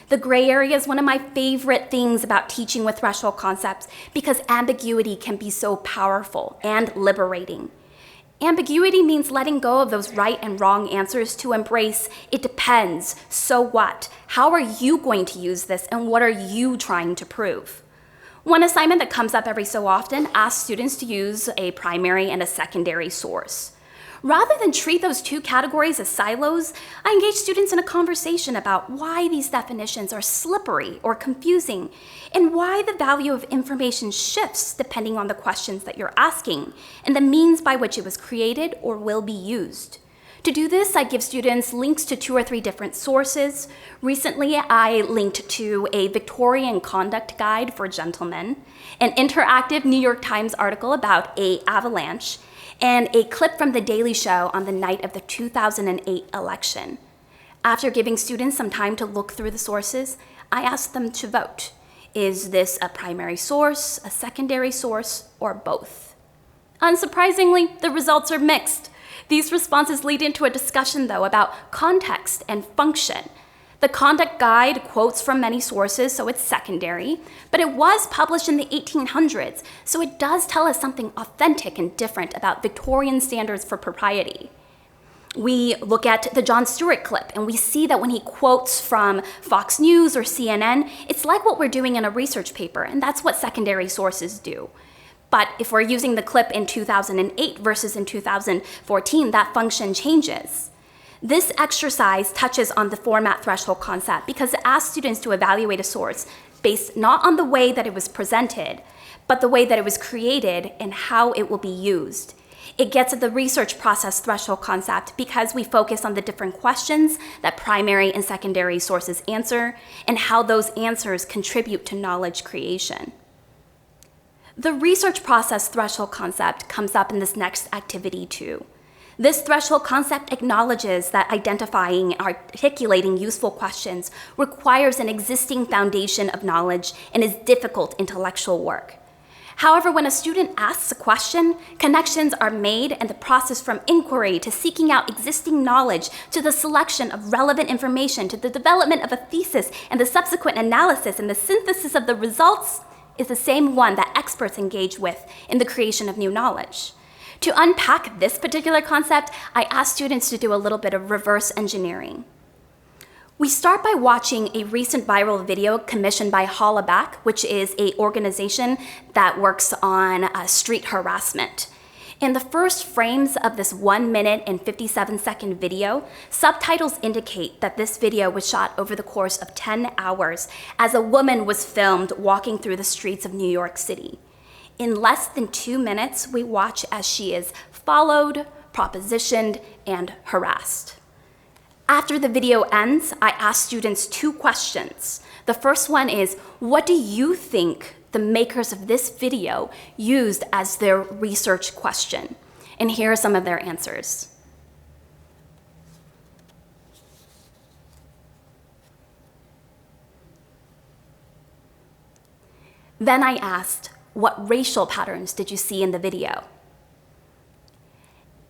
The gray area is one of my favorite things about teaching with threshold concepts because ambiguity can be so powerful and liberating. Ambiguity means letting go of those right and wrong answers to embrace, it depends, so what? How are you going to use this, and what are you trying to prove? One assignment that comes up every so often asks students to use a primary and a secondary source. Rather than treat those two categories as silos, I engage students in a conversation about why these definitions are slippery or confusing, and why the value of information shifts depending on the questions that you're asking and the means by which it was created or will be used. To do this, I give students links to 2 or 3 different sources. Recently, I linked to a Victorian conduct guide for gentlemen, an interactive New York Times article about an avalanche, and a clip from The Daily Show on the night of the 2008 election. After giving students some time to look through the sources, I asked them to vote. Is this a primary source, a secondary source, or both? Unsurprisingly, the results are mixed. These responses lead into a discussion, though, about context and function. The conduct guide quotes from many sources, so it's secondary, but it was published in the 1800s, so it does tell us something authentic and different about Victorian standards for propriety. We look at the Jon Stewart clip, and we see that when he quotes from Fox News or CNN, it's like what we're doing in a research paper, and that's what secondary sources do. But if we're using the clip in 2008 versus in 2014, that function changes. This exercise touches on the format threshold concept because it asks students to evaluate a source based not on the way that it was presented, but the way that it was created and how it will be used. It gets at the research process threshold concept because we focus on the different questions that primary and secondary sources answer and how those answers contribute to knowledge creation. The research process threshold concept comes up in this next activity too. This threshold concept acknowledges that identifying and articulating useful questions requires an existing foundation of knowledge and is difficult intellectual work. However, when a student asks a question, connections are made, and the process from inquiry to seeking out existing knowledge to the selection of relevant information to the development of a thesis and the subsequent analysis and the synthesis of the results is the same one that experts engage with in the creation of new knowledge. To unpack this particular concept, I asked students to do a little bit of reverse engineering. We start by watching a recent viral video commissioned by Hollaback, which is an organization that works on street harassment. In the first frames of this 1 minute and 57-second video, subtitles indicate that this video was shot over the course of 10 hours as a woman was filmed walking through the streets of New York City. In less than 2 minutes, we watch as she is followed, propositioned, and harassed. After the video ends, I ask students 2 questions. The first one is, what do you think the makers of this video used as their research question? And here are some of their answers. Then I asked, what racial patterns did you see in the video?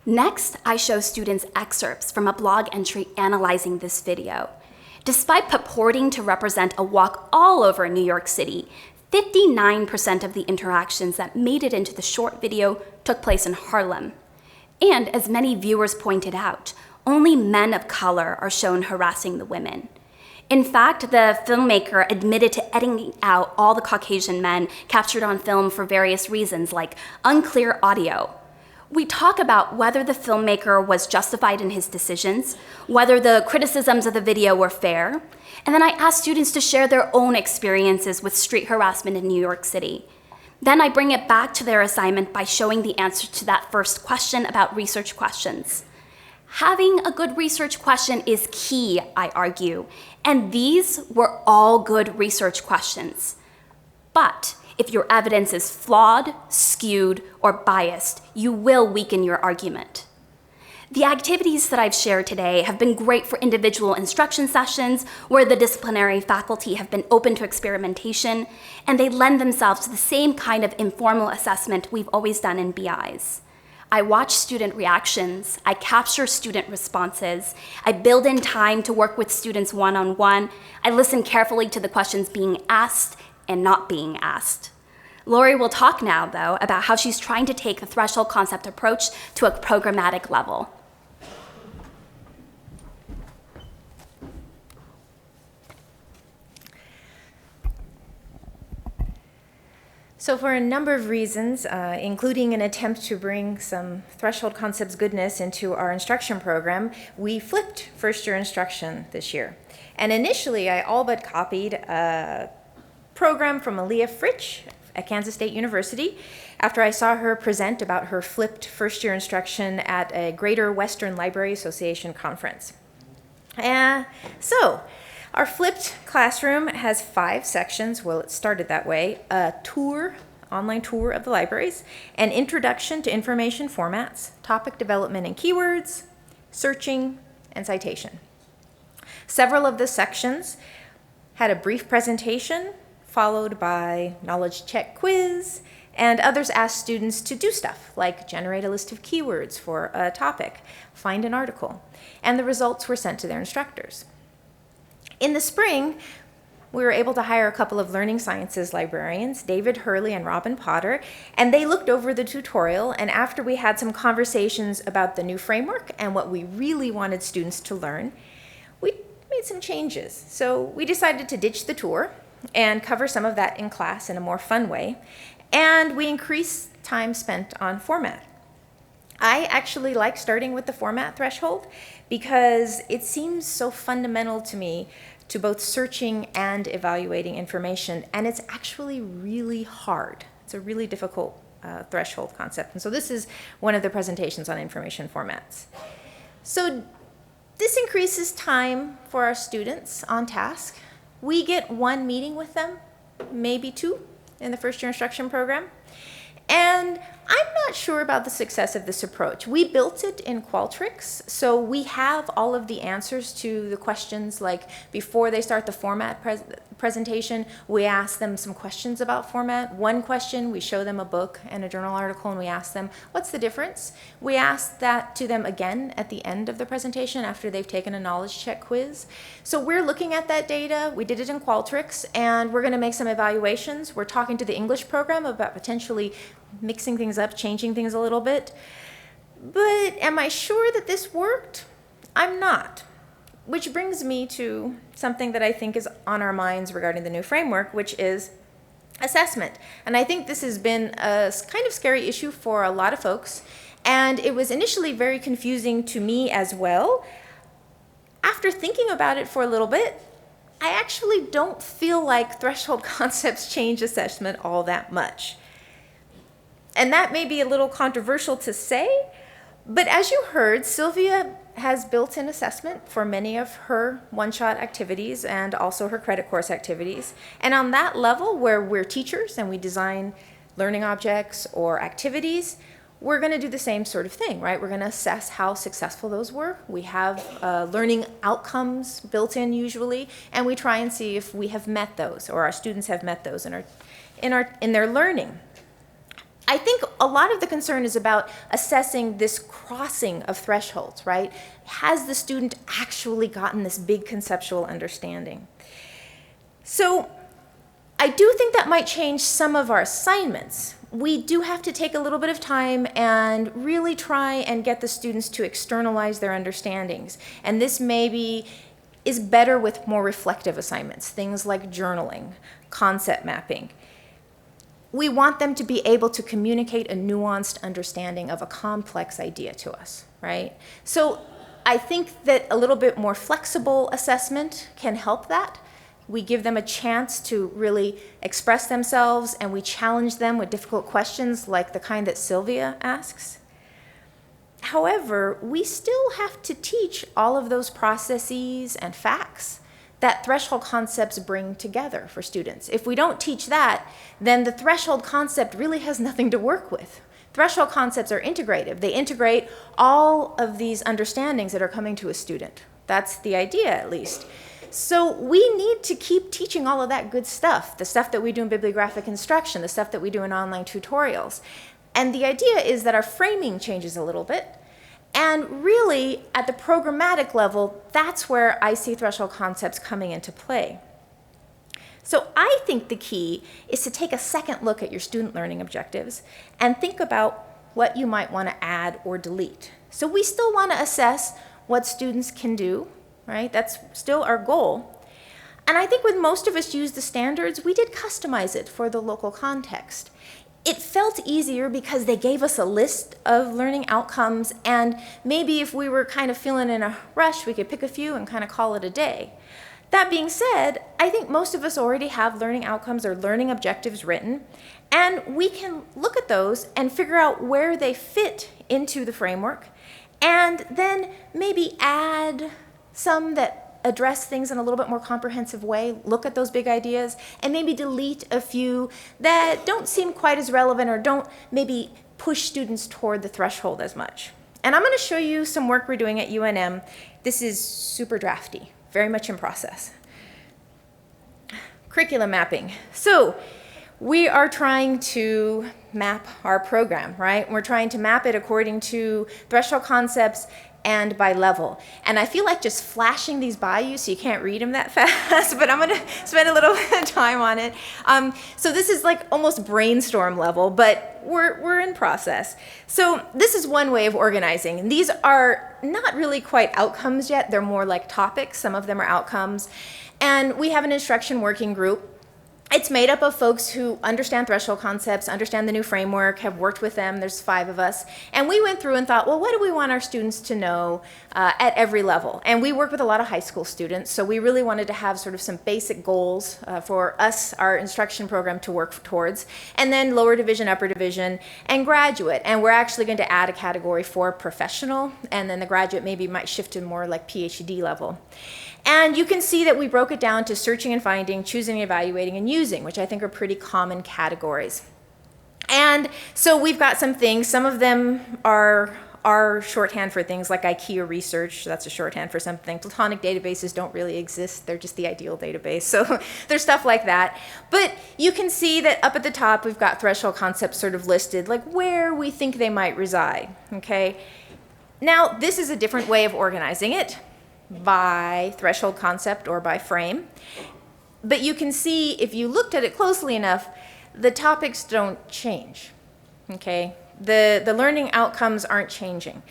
Next, I show students excerpts from a blog entry analyzing this video. Despite purporting to represent a walk all over New York City, 59% of the interactions that made it into the short video took place in Harlem. And as many viewers pointed out, only men of color are shown harassing the women. In fact, the filmmaker admitted to editing out all the Caucasian men captured on film for various reasons, like unclear audio. We talk about whether the filmmaker was justified in his decisions, whether the criticisms of the video were fair, and then I ask students to share their own experiences with street harassment in New York City. Then I bring it back to their assignment by showing the answer to that first question about research questions. Having a good research question is key, I argue, and these were all good research questions. But if your evidence is flawed, skewed, or biased, you will weaken your argument. The activities that I've shared today have been great for individual instruction sessions where the disciplinary faculty have been open to experimentation, and they lend themselves to the same kind of informal assessment we've always done in BIs. I watch student reactions, I capture student responses, I build in time to work with students one-on-one, I listen carefully to the questions being asked and not being asked. Lori will talk now, though, about how she's trying to take the threshold concept approach to a programmatic level. So for a number of reasons, including an attempt to bring some threshold concepts goodness into our instruction program, we flipped first-year instruction this year. And initially, I all but copied a program from Aaliyah Fritsch at Kansas State University after I saw her present about her flipped first-year instruction at a Greater Western Library Association conference. So, our flipped classroom has 5 sections. Well, it started that way. A tour, online tour of the libraries, an introduction to information formats, topic development and keywords, searching, and citation. Several of the sections had a brief presentation, followed by knowledge check quiz, and others asked students to do stuff like generate a list of keywords for a topic, find an article, and the results were sent to their instructors. In the spring, we were able to hire a couple of learning sciences librarians, David Hurley and Robin Potter, and they looked over the tutorial, and after we had some conversations about the new framework and what we really wanted students to learn, we made some changes. So we decided to ditch the tour and cover some of that in class in a more fun way, and we increased time spent on format. I actually like starting with the format threshold because it seems so fundamental to me to both searching and evaluating information, and it's actually really hard. It's a really difficult threshold concept, and so this is one of the presentations on information formats. So this increases time for our students on task. We get 1 meeting with them, maybe 2 in the first year instruction program. And I'm not sure about the success of this approach. We built it in Qualtrics, so we have all of the answers to the questions, like before they start the format presentation, we ask them some questions about format. One question, we show them a book and a journal article, and we ask them, what's the difference? We ask that to them again at the end of the presentation after they've taken a knowledge check quiz. So we're looking at that data. We did it in Qualtrics, and we're going to make some evaluations. We're talking to the English program about potentially mixing things up, changing things a little bit. But am I sure that this worked? I'm not. Which brings me to something that I think is on our minds regarding the new framework, which is assessment. And I think this has been a kind of scary issue for a lot of folks. And it was initially very confusing to me as well. After thinking about it for a little bit, I actually don't feel like threshold concepts change assessment all that much. And that may be a little controversial to say, but as you heard, Sylvia has built-in assessment for many of her one-shot activities and also her credit course activities. And on that level, where we're teachers and we design learning objects or activities, we're going to do the same sort of thing, right? We're going to assess how successful those were. We have learning outcomes built in usually, and we try and see if we have met those or our students have met those in their learning. I think a lot of the concern is about assessing this crossing of thresholds, right? Has the student actually gotten this big conceptual understanding? So I do think that might change some of our assignments. We do have to take a little bit of time and really try and get the students to externalize their understandings. And this maybe is better with more reflective assignments, things like journaling, concept mapping. We want them to be able to communicate a nuanced understanding of a complex idea to us, right? So I think that a little bit more flexible assessment can help that. We give them a chance to really express themselves, and we challenge them with difficult questions like the kind that Sylvia asks. However, we still have to teach all of those processes and facts that threshold concepts bring together for students. If we don't teach that, then the threshold concept really has nothing to work with. Threshold concepts are integrative. They integrate all of these understandings that are coming to a student. That's the idea, at least. So we need to keep teaching all of that good stuff, the stuff that we do in bibliographic instruction, the stuff that we do in online tutorials. And the idea is that our framing changes a little bit. And really, at the programmatic level, that's where I see threshold concepts coming into play. So I think the key is to take a second look at your student learning objectives and think about what you might want to add or delete. So we still want to assess what students can do, right? That's still our goal. And I think when most of us use the standards, we did customize it for the local context. It felt easier because they gave us a list of learning outcomes, and maybe if we were kind of feeling in a rush, we could pick a few and kind of call it a day. That being said, I think most of us already have learning outcomes or learning objectives written, and we can look at those and figure out where they fit into the framework, and then maybe add some that address things in a little bit more comprehensive way, look at those big ideas, and maybe delete a few that don't seem quite as relevant or don't maybe push students toward the threshold as much. And I'm going to show you some work we're doing at UNM. This is super drafty, very much in process. Curriculum mapping. So we are trying to map our program, right? We're trying to map it according to threshold concepts and by level. And I feel like just flashing these by you so you can't read them that fast, but I'm going to spend a little bit of time on it. So this is like almost brainstorm level, but we're in process. So this is one way of organizing. And these are not really quite outcomes yet. They're more like topics. Some of them are outcomes. And we have an instruction working group. It's made up of folks who understand threshold concepts, understand the new framework, have worked with them. There's 5 of us. And we went through and thought, well, what do we want our students to know at every level? And we work with a lot of high school students, so we really wanted to have sort of some basic goals for us, our instruction program, to work towards. And then lower division, upper division, and graduate. And we're actually going to add a category for professional, and then the graduate maybe might shift to more like PhD level. And you can see that we broke it down to searching and finding, choosing, evaluating, and using, which I think are pretty common categories. And so we've got some things. Some of them are shorthand for things like IKEA research. That's a shorthand for something. Platonic databases don't really exist. They're just the ideal database. So there's stuff like that. But you can see that up at the top, we've got threshold concepts sort of listed, like where we think they might reside, okay? Now, this is a different way of organizing it, by threshold concept or by frame. But you can see, if you looked at it closely enough, the topics don't change, okay? The learning outcomes aren't changing.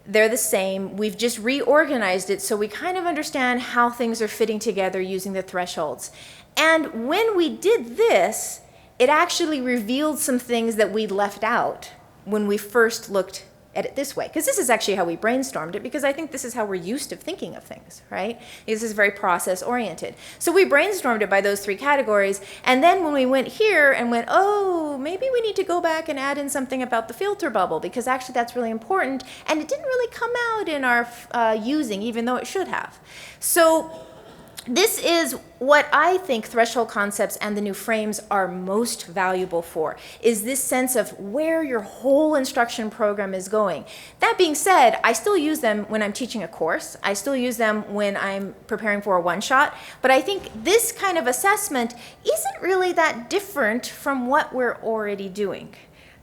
They're the same. We've just reorganized it so we kind of understand how things are fitting together using the thresholds. And when we did this, it actually revealed some things that we'd left out when we first looked at it this way, because this is actually how we brainstormed it, because I think this is how we're used to thinking of things, right? This is very process oriented. So we brainstormed it by those 3 categories, and then when we went here and went, oh, maybe we need to go back and add in something about the filter bubble, because actually that's really important, and it didn't really come out in our using, even though it should have. So this is what I think threshold concepts and the new frames are most valuable for, is this sense of where your whole instruction program is going. That being said, I still use them when I'm teaching a course. I still use them when I'm preparing for a one-shot. But I think this kind of assessment isn't really that different from what we're already doing.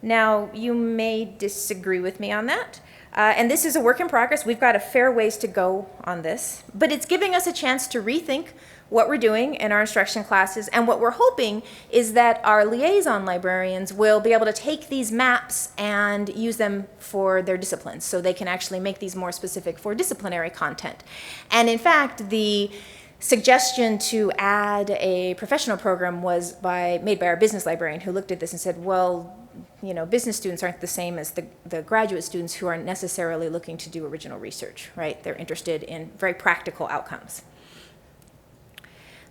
Now, you may disagree with me on that. And this is a work in progress. We've got a fair ways to go on this, but it's giving us a chance to rethink what we're doing in our instruction classes. And what we're hoping is that our liaison librarians will be able to take these maps and use them for their disciplines, so they can actually make these more specific for disciplinary content. And in fact, the suggestion to add a professional program was made by our business librarian, who looked at this and said, well, you know, business students aren't the same as the graduate students who aren't necessarily looking to do original research, right? They're interested in very practical outcomes.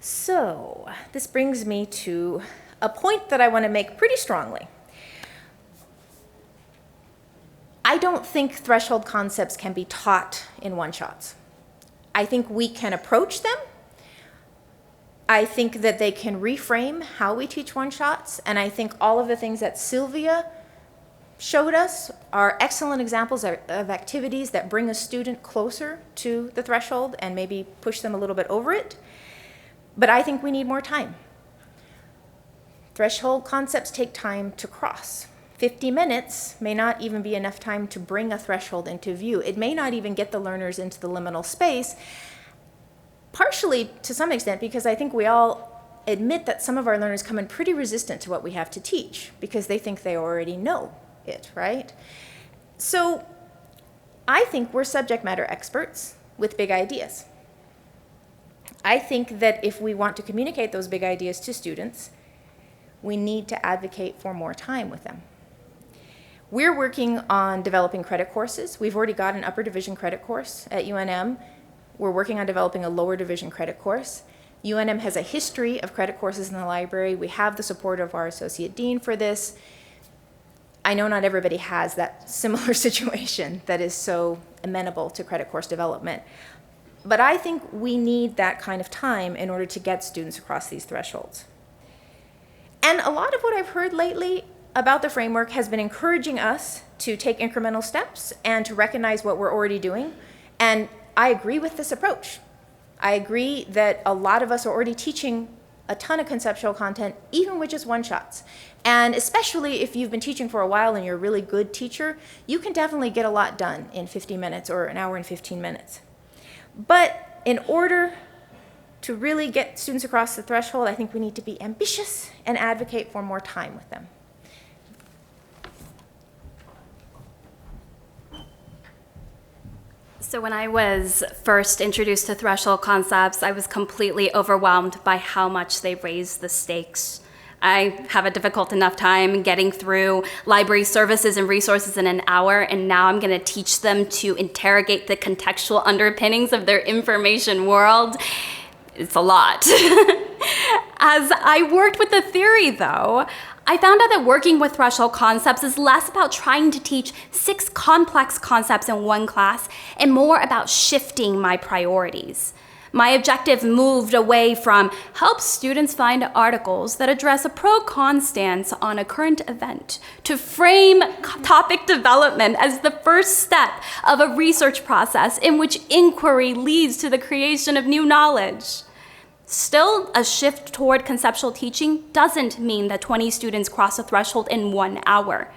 So this brings me to a point that I want to make pretty strongly. I don't think threshold concepts can be taught in one-shots. I think we can approach them. I think that they can reframe how we teach one-shots, and I think all of the things that Sylvia showed us are excellent examples of activities that bring a student closer to the threshold and maybe push them a little bit over it. But I think we need more time. Threshold concepts take time to cross. 50 minutes may not even be enough time to bring a threshold into view. It may not even get the learners into the liminal space, partially to some extent because I think we all admit that some of our learners come in pretty resistant to what we have to teach because they think they already know it, right? So I think we're subject matter experts with big ideas. I think that if we want to communicate those big ideas to students, we need to advocate for more time with them. We're working on developing credit courses. We've already got an upper division credit course at UNM. We're working on developing a lower division credit course. UNM has a history of credit courses in the library. We have the support of our associate dean for this. I know not everybody has that similar situation that is so amenable to credit course development. But I think we need that kind of time in order to get students across these thresholds. And a lot of what I've heard lately about the framework has been encouraging us to take incremental steps and to recognize what we're already doing. And I agree with this approach. I agree that a lot of us are already teaching a ton of conceptual content, even with just one-shots. And especially if you've been teaching for a while and you're a really good teacher, you can definitely get a lot done in 50 minutes or an hour and 15 minutes. But in order to really get students across the threshold, I think we need to be ambitious and advocate for more time with them. So when I was first introduced to threshold concepts, I was completely overwhelmed by how much they raised the stakes. I have a difficult enough time getting through library services and resources in an hour, and now I'm going to teach them to interrogate the contextual underpinnings of their information world. It's a lot. As I worked with the theory, though, I found out that working with threshold concepts is less about trying to teach 6 complex concepts in one class and more about shifting my priorities. My objective moved away from help students find articles that address a pro-con stance on a current event to frame topic development as the first step of a research process in which inquiry leads to the creation of new knowledge. Still, a shift toward conceptual teaching doesn't mean that 20 students cross a threshold in 1 hour.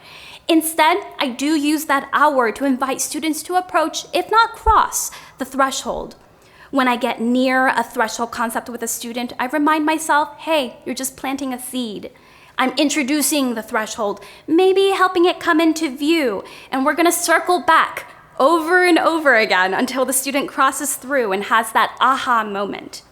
Instead, I do use that hour to invite students to approach, if not cross, the threshold. When I get near a threshold concept with a student, I remind myself, hey, you're just planting a seed. I'm introducing the threshold, maybe helping it come into view, and we're gonna circle back over and over again until the student crosses through and has that aha moment.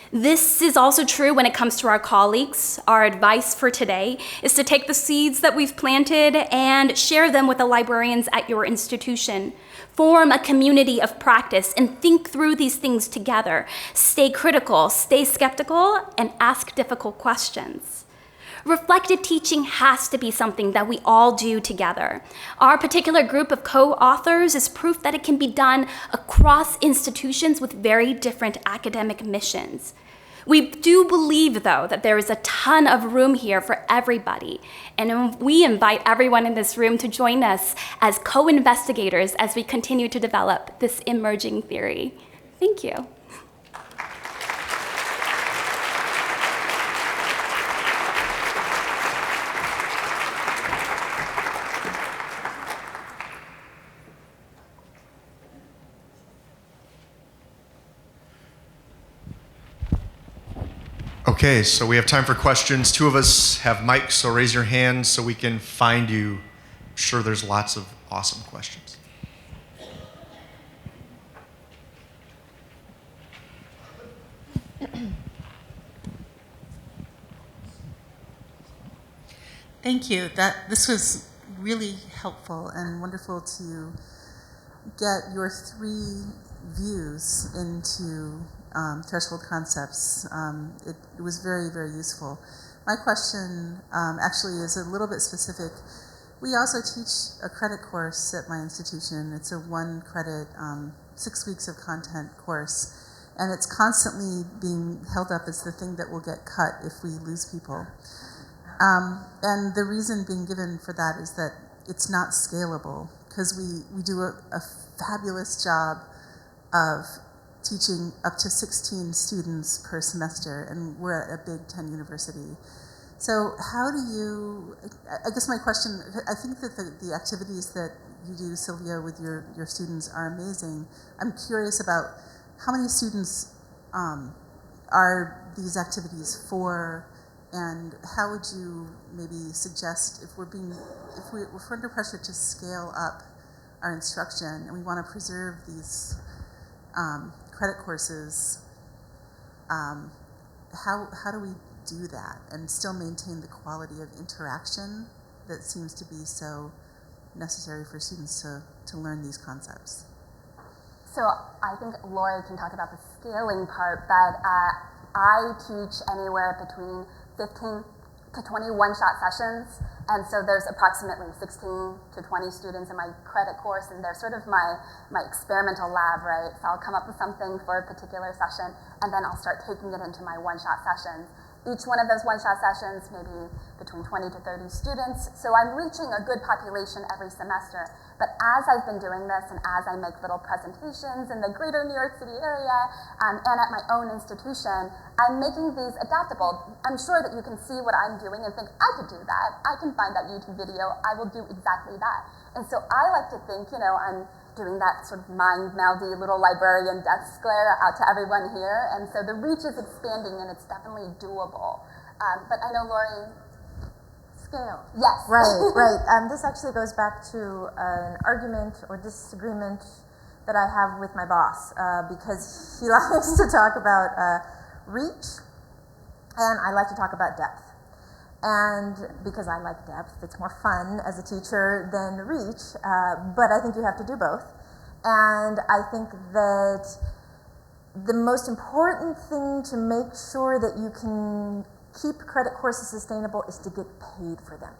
This is also true when it comes to our colleagues. Our advice for today is to take the seeds that we've planted and share them with the librarians at your institution. Form a community of practice and think through these things together. Stay critical, stay skeptical, and ask difficult questions. Reflective teaching has to be something that we all do together. Our particular group of co-authors is proof that it can be done across institutions with very different academic missions. We do believe, though, that there is a ton of room here for everybody, and we invite everyone in this room to join us as co-investigators as we continue to develop this emerging theory. Thank you. Okay, so we have time for questions. Two of us have mics, so raise your hand so we can find you. I'm sure there's lots of awesome questions. Thank you. This was really helpful and wonderful to get your three views into threshold concepts. It was very, very useful. My question actually is a little bit specific. We also teach a credit course at my institution. It's a 1 credit, 6 weeks of content course, and it's constantly being held up as the thing that will get cut if we lose people. And the reason being given for that is that it's not scalable, because we do a fabulous job of teaching up to 16 students per semester, and we're at a Big 10 university. So how do you, I guess my question, I think that the activities that you do, Sylvia, with your students are amazing. I'm curious about how many students are these activities for, and how would you maybe suggest if we're under pressure to scale up our instruction and we want to preserve these credit courses, how do we do that and still maintain the quality of interaction that seems to be so necessary for students to learn these concepts? So I think Lori can talk about the scaling part, but I teach anywhere between 15 to 20 one-shot sessions, and so there's approximately 16 to 20 students in my credit course, and they're sort of my experimental lab, right? So I'll come up with something for a particular session, and then I'll start taking it into my one-shot sessions. Each one of those one-shot sessions, maybe between 20 to 30 students, so I'm reaching a good population every semester. But as I've been doing this, and as I make little presentations in the greater New York City area, and at my own institution, I'm making these adaptable. I'm sure that you can see what I'm doing and think, I could do that. I can find that YouTube video. I will do exactly that. And so I like to think, I'm doing that sort of mind-meldy little librarian death glare out to everyone here. And so the reach is expanding, and it's definitely doable. But I know, Lori, scale. Yes. Right. This actually goes back to an argument or disagreement that I have with my boss, because he likes to talk about reach, and I like to talk about depth. And because I like depth, it's more fun as a teacher than reach, but I think you have to do both. And I think that the most important thing to make sure that you can keep credit courses sustainable is to get paid for them.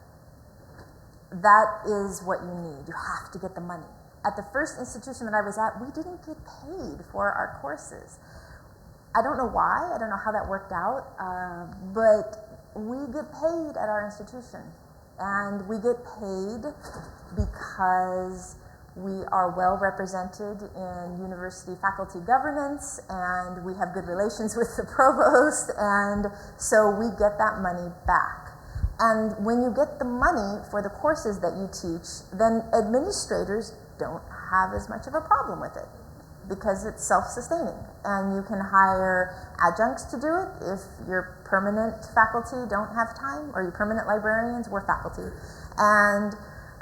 That is what you need. You have to get the money. At the first institution that I was at, we didn't get paid for our courses. I don't know why, I don't know how that worked out, but we get paid at our institution. And we get paid because we are well represented in university faculty governance, and we have good relations with the provost, and so we get that money back. And when you get the money for the courses that you teach, then administrators don't have as much of a problem with it, because it's self-sustaining, and you can hire adjuncts to do it if your permanent faculty don't have time, or your permanent librarians, we're faculty. And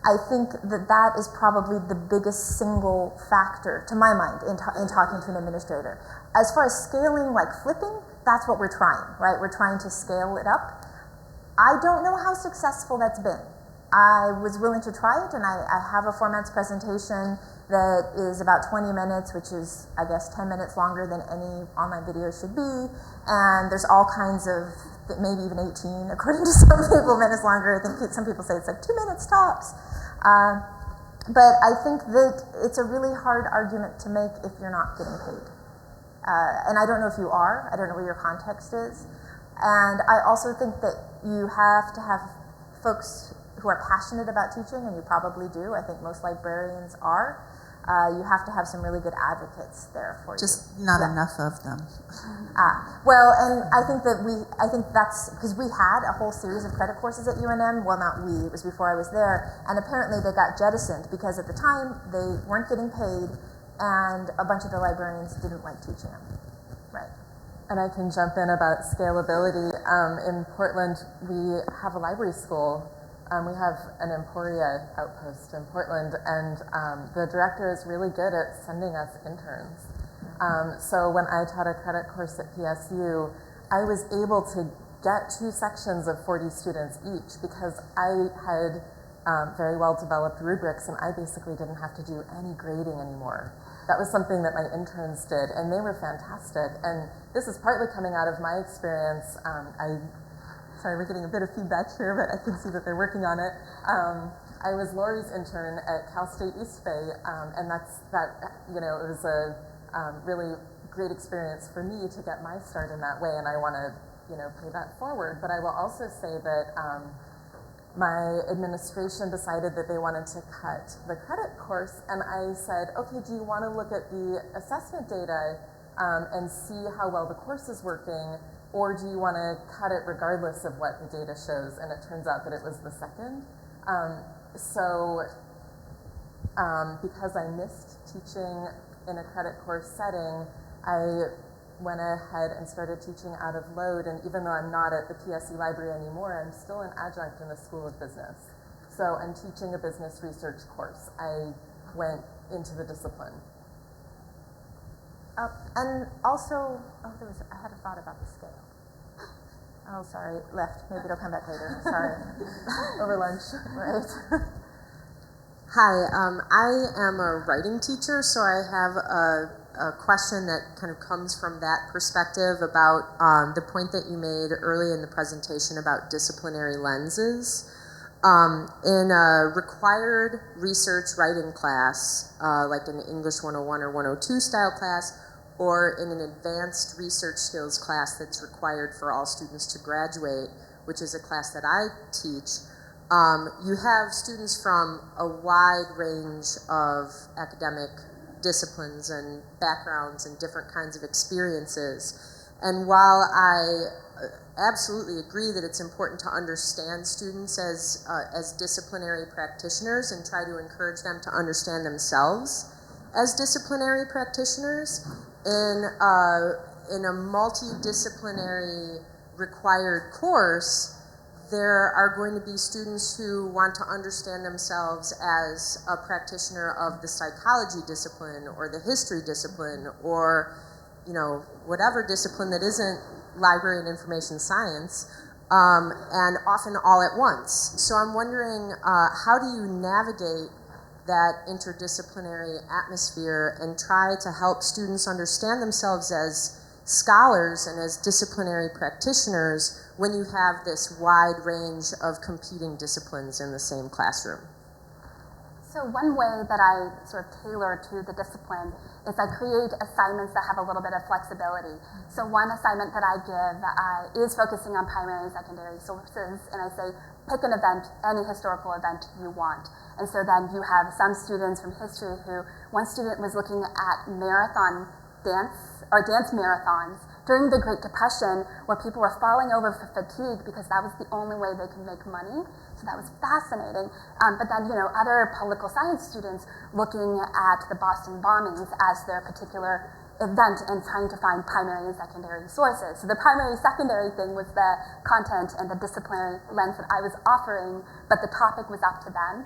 I think that is probably the biggest single factor, to my mind, in talking to an administrator. As far as scaling, like flipping, that's what we're trying, right? We're trying to scale it up. I don't know how successful that's been. I was willing to try it, and I have a formats presentation that is about 20 minutes, which is, I guess, 10 minutes longer than any online video should be. And there's all kinds of, maybe even 18, according to some people, minutes longer. I think some people say it's like 2 minutes tops. But I think that it's a really hard argument to make if you're not getting paid. And I don't know if you are. I don't know what your context is. And I also think that you have to have folks who are passionate about teaching, and you probably do. I think most librarians are. You have to have some really good advocates there for you. Just not enough of them. Well, and I think that's because we had a whole series of credit courses at UNM. Well, not we, it was before I was there. And apparently they got jettisoned because at the time they weren't getting paid, and a bunch of the librarians didn't like teaching them. Right. And I can jump in about scalability. In Portland, we have a library school. We have an Emporia outpost in Portland, and the director is really good at sending us interns. So when I taught a credit course at PSU, I was able to get 2 sections of 40 students each because I had very well developed rubrics, and I basically didn't have to do any grading anymore. That was something that my interns did, and they were fantastic. And this is partly coming out of my experience. Sorry, we're getting a bit of feedback here, but I can see that they're working on it. I was Lori's intern at Cal State East Bay, and it was a really great experience for me to get my start in that way, and I want to, pay that forward. But I will also say that my administration decided that they wanted to cut the credit course, and I said, okay, do you want to look at the assessment data and see how well the course is working, or do you want to cut it regardless of what the data shows? And it turns out that it was the second. Because I missed teaching in a credit course setting, I went ahead and started teaching out of load, and even though I'm not at the PSU library anymore, I'm still an adjunct in the School of Business. So I'm teaching a business research course. I went into the discipline. And also, I had a thought about the scale. Oh, sorry, left. Maybe it'll come back later. Sorry. Over lunch. Right. Hi, I am a writing teacher, so I have a question that kind of comes from that perspective about the point that you made early in the presentation about disciplinary lenses. In a required research writing class, like an English 101 or 102 style class, or in an advanced research skills class that's required for all students to graduate, which is a class that I teach, you have students from a wide range of academic disciplines and backgrounds and different kinds of experiences. And while I absolutely agree that it's important to understand students as disciplinary practitioners and try to encourage them to understand themselves as disciplinary practitioners, in a multidisciplinary required course, there are going to be students who want to understand themselves as a practitioner of the psychology discipline or the history discipline or, whatever discipline that isn't library and information science, and often all at once. So I'm wondering, how do you navigate that interdisciplinary atmosphere and try to help students understand themselves as scholars and as disciplinary practitioners when you have this wide range of competing disciplines in the same classroom? So one way that I sort of tailor to the discipline is I create assignments that have a little bit of flexibility. So one assignment that I give is focusing on primary and secondary sources, and I say, pick an event, any historical event you want. And so then you have some students from history who, one student was looking at marathon dance, or dance marathons during the Great Depression, where people were falling over for fatigue because that was the only way they could make money. So that was fascinating. But then, other political science students looking at the Boston bombings as their particular event and trying to find primary and secondary sources. So the primary secondary thing was the content and the disciplinary lens that I was offering, but the topic was up to them.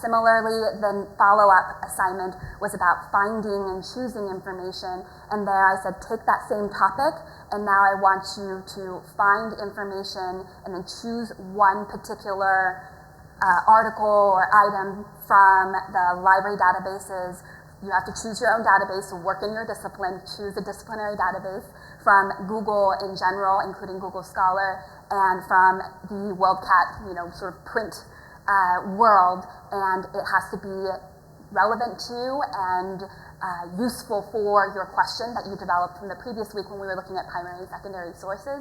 Similarly, the follow-up assignment was about finding and choosing information, and there I said, take that same topic, and now I want you to find information and then choose one particular article or item from the library databases. You have to choose your own database, so work in your discipline, choose a disciplinary database from Google in general, including Google Scholar, and from the WorldCat, sort of print world, and it has to be relevant to and useful for your question that you developed from the previous week when we were looking at primary and secondary sources.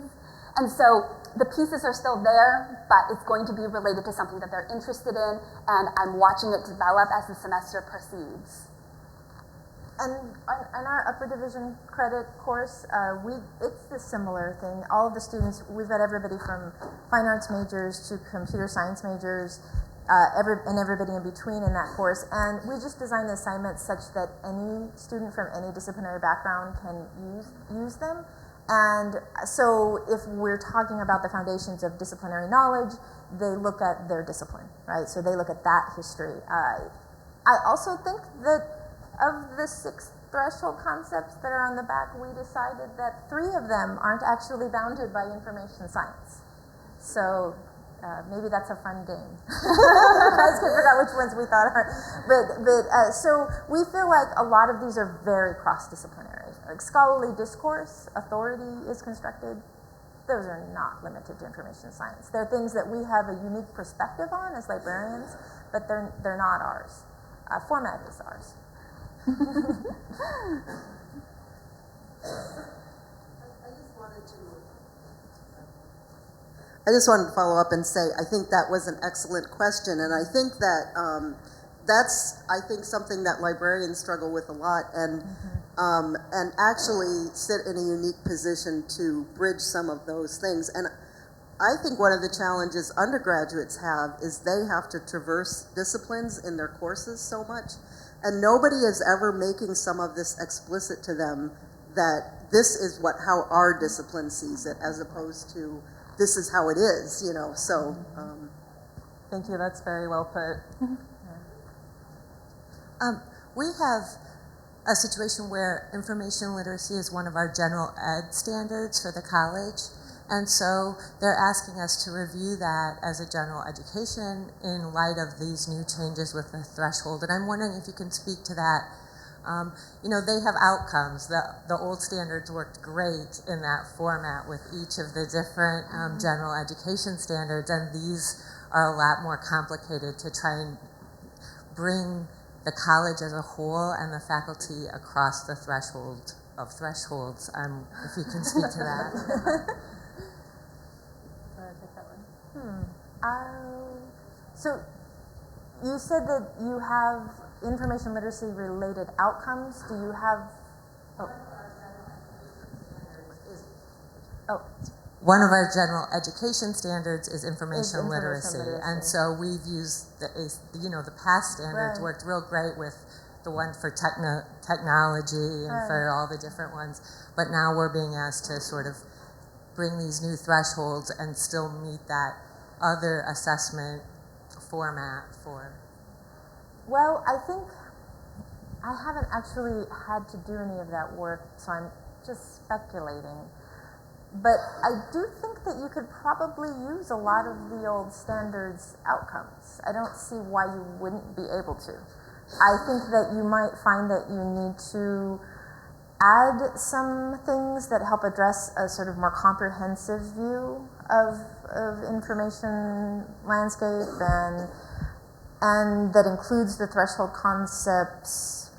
And so the pieces are still there, but it's going to be related to something that they're interested in, and I'm watching it develop as the semester proceeds. And on our upper division credit course, it's the similar thing. All of the students, we've got everybody from fine arts majors to computer science majors, and everybody in between in that course. And we just designed the assignments such that any student from any disciplinary background can use them. And so if we're talking about the foundations of disciplinary knowledge, they look at their discipline, right? So they look at that history. I also think that of the 6 threshold concepts that are on the back, we decided that 3 of them aren't actually bounded by information science. So maybe that's a fun game. I just can't figure out which ones we thought are. So we feel like a lot of these are very cross-disciplinary. Like scholarly discourse, authority is constructed. Those are not limited to information science. They're things that we have a unique perspective on as librarians, but they're not ours. Format is ours. I just wanted to follow up and say I think that was an excellent question, and I think that that's something that librarians struggle with a lot, and actually sit in a unique position to bridge some of those things. And I think one of the challenges undergraduates have is they have to traverse disciplines in their courses so much, and nobody is ever making some of this explicit to them that this is how our discipline sees it, as opposed to this is how it is, so. Thank you, that's very well put. We have a situation where information literacy is one of our general ed standards for the college, and so they're asking us to review that as a general education in light of these new changes with the threshold, and I'm wondering if you can speak to that. They have outcomes. The old standards worked great in that format with each of the different general education standards, and these are a lot more complicated to try and bring the college as a whole and the faculty across the threshold of thresholds. If you can speak to that. So you said that you have information literacy related outcomes. Do you have? One of our general education standards is information literacy, and so we've used the past standards worked real great with the one for technology and for all the different ones, but now we're being asked to sort of bring these new thresholds and still meet that other assessment format for. Well, I think I haven't actually had to do any of that work, so I'm just speculating. But I do think that you could probably use a lot of the old standards outcomes. I don't see why you wouldn't be able to. I think that you might find that you need to add some things that help address a sort of more comprehensive view of information landscape and that includes the threshold concepts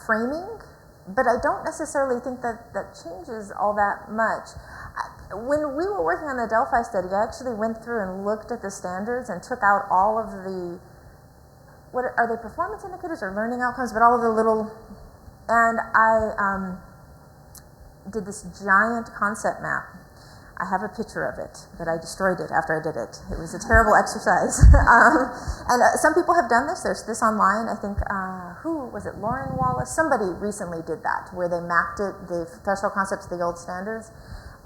framing. But I don't necessarily think that changes all that much. When we were working on the Delphi study, I actually went through and looked at the standards and took out all of the, what are they, performance indicators or learning outcomes, but all of the little, and I did this giant concept map. I have a picture of it, but I destroyed it after I did it. It was a terrible exercise. And some people have done this. There's this online. I think, who was it, Lauren Wallace? Somebody recently did that, where they mapped it, the threshold concepts, the old standards.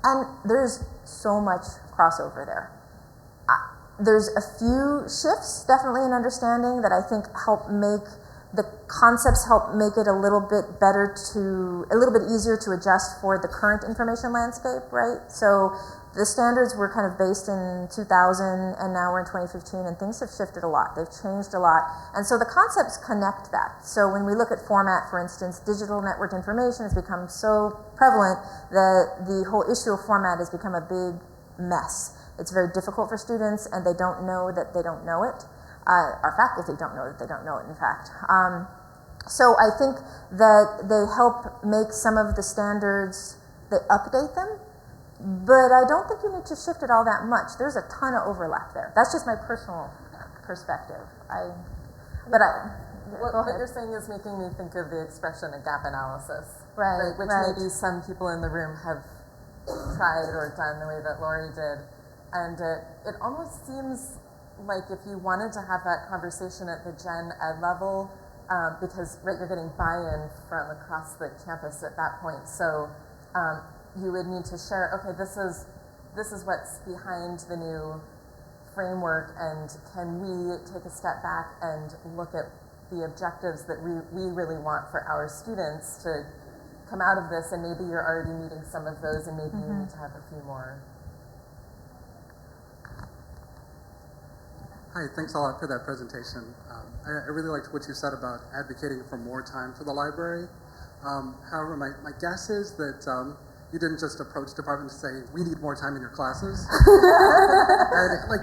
And there's so much crossover there. There's a few shifts, definitely in understanding, that I think help make the concepts help make it a little bit easier to adjust for the current information landscape, right? So the standards were kind of based in 2000 and now we're in 2015 and things have shifted a lot. They've changed a lot. And so the concepts connect that. So when we look at format, for instance, digital networked information has become so prevalent that the whole issue of format has become a big mess. It's very difficult for students and they don't know that they don't know it. Our faculty don't know that they don't know it, in fact. So I think that they help make some of the standards, they update them, but I don't think you need to shift it all that much. There's a ton of overlap there. That's just my personal perspective. What you're saying is making me think of the expression a gap analysis, right? Which maybe some people in the room have tried or done the way that Lori did. And it almost seems like if you wanted to have that conversation at the gen ed level, because you're getting buy-in from across the campus at that point. So you would need to share, okay, this is what's behind the new framework, and can we take a step back and look at the objectives that we really want for our students to come out of this, and maybe you're already meeting some of those, and maybe you need to have a few more. Hi, thanks a lot for that presentation. I really liked what you said about advocating for more time for the library. However, my guess is that you didn't just approach departments and say, we need more time in your classes. And like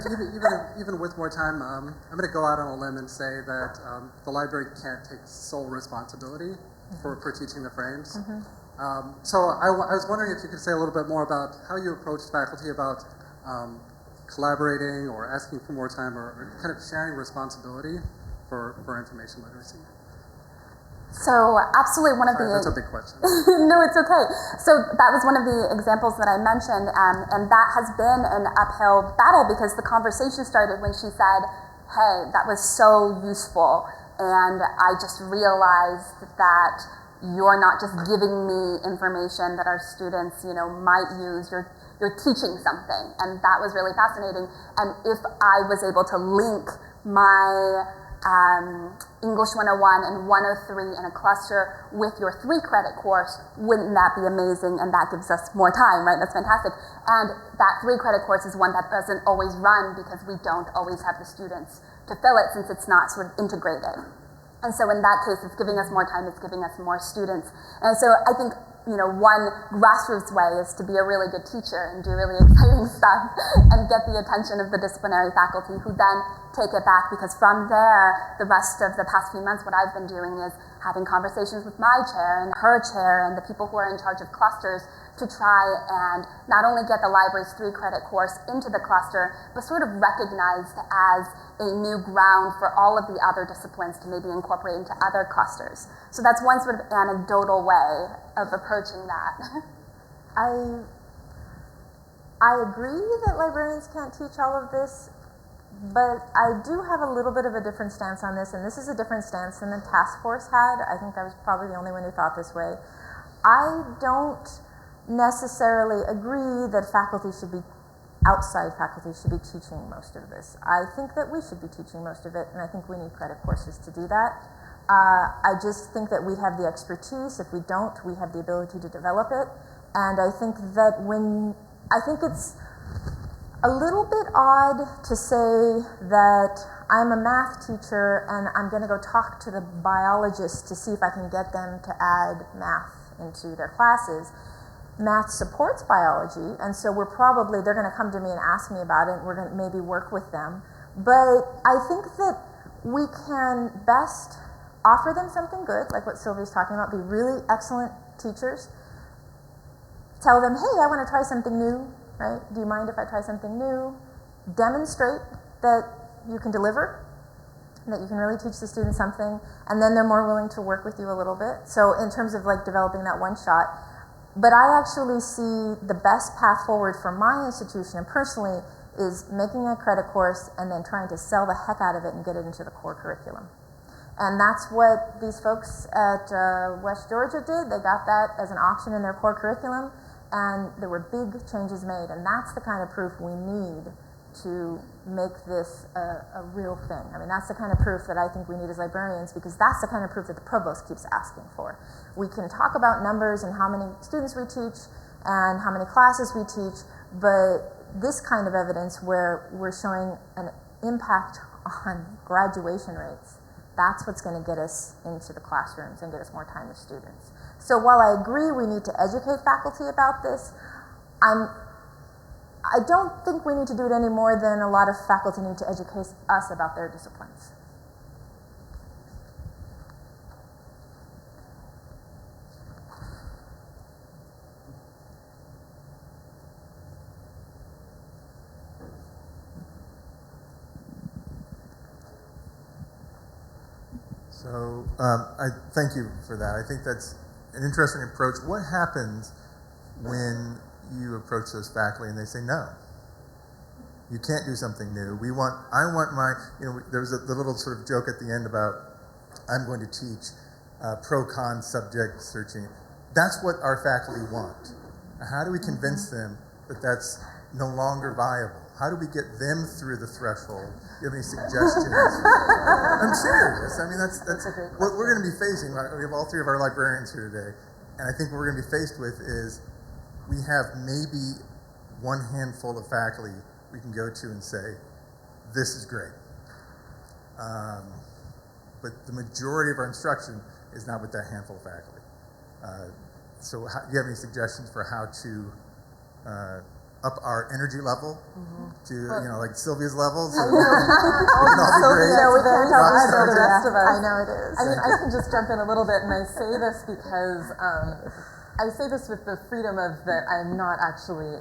even with more time, I'm going to go out on a limb and say that the library can't take sole responsibility for teaching the frames. So I was wondering if you could say a little bit more about how you approached faculty about collaborating or asking for more time, or kind of sharing responsibility for information literacy. So absolutely one of Sorry, the... that's a big question. No, it's okay. So that was one of the examples that I mentioned, and that has been an uphill battle, because the conversation started when she said, hey, that was so useful, and I just realized that you're not just giving me information that our students, might use, you're teaching something, and that was really fascinating. And if I was able to link my English 101 and 103 in a cluster with your 3-credit course, wouldn't that be amazing? And that gives us more time, right? That's fantastic. And that 3-credit course is one that doesn't always run, because we don't always have the students to fill it, since it's not sort of integrated. And so in that case, it's giving us more time, it's giving us more students. And so I think, one grassroots way is to be a really good teacher and do really exciting stuff and get the attention of the disciplinary faculty, who then take it back, because from there, the rest of the past few months, what I've been doing is having conversations with my chair and her chair and the people who are in charge of clusters to try and not only get the library's 3-credit course into the cluster, but sort of recognized as a new ground for all of the other disciplines to maybe incorporate into other clusters. So that's one sort of anecdotal way of approaching that. I agree that librarians can't teach all of this, but I do have a little bit of a different stance on this, and this is a different stance than the task force had. I think I was probably the only one who thought this way. I don't necessarily agree that outside faculty should be teaching most of this. I think that we should be teaching most of it, and I think we need credit courses to do that. I just think that we have the expertise. If we don't, we have the ability to develop it. And I think that I think it's a little bit odd to say that I'm a math teacher and I'm going to go talk to the biologists to see if I can get them to add math into their classes. Math supports biology, and so they're going to come to me and ask me about it, and we're going to maybe work with them. But I think that we can best offer them something good, like what Sylvia's talking about, be really excellent teachers. Tell them, hey, I want to try something new, right? Do you mind if I try something new? Demonstrate that you can deliver, that you can really teach the students something, and then they're more willing to work with you a little bit. So in terms of like developing that one shot, but I actually see the best path forward for my institution, and personally, is making a credit course and then trying to sell the heck out of it and get it into the core curriculum. And that's what these folks at West Georgia did. They got that as an option in their core curriculum, and there were big changes made, and that's the kind of proof we need to make this a real thing. I mean, that's the kind of proof that I think we need as librarians, because that's the kind of proof that the provost keeps asking for. We can talk about numbers and how many students we teach and how many classes we teach, but this kind of evidence where we're showing an impact on graduation rates, that's what's going to get us into the classrooms and get us more time with students. So while I agree we need to educate faculty about this, I don't think we need to do it any more than a lot of faculty need to educate us about their disciplines. So I thank you for that. I think that's an interesting approach. What happens when you approach those faculty and they say, no, you can't do something new. I want my, there was the little sort of joke at the end about, I'm going to teach pro-con subject searching. That's what our faculty want. How do we convince them that that's no longer viable? How do we get them through the threshold? Do you have any suggestions? I'm serious. I mean, that's what we're going to be facing. We have all three of our librarians here today, and I think what we're going to be faced with is we have maybe one handful of faculty we can go to and say, this is great. But the majority of our instruction is not with that handful of faculty. So do you have any suggestions for how to up our energy level to, like Sylvia's level? So we can all be great. No, we can't help you, so the rest of us. I know it is. I mean, I can just jump in a little bit, and I say this because I say this with the freedom of that I'm not actually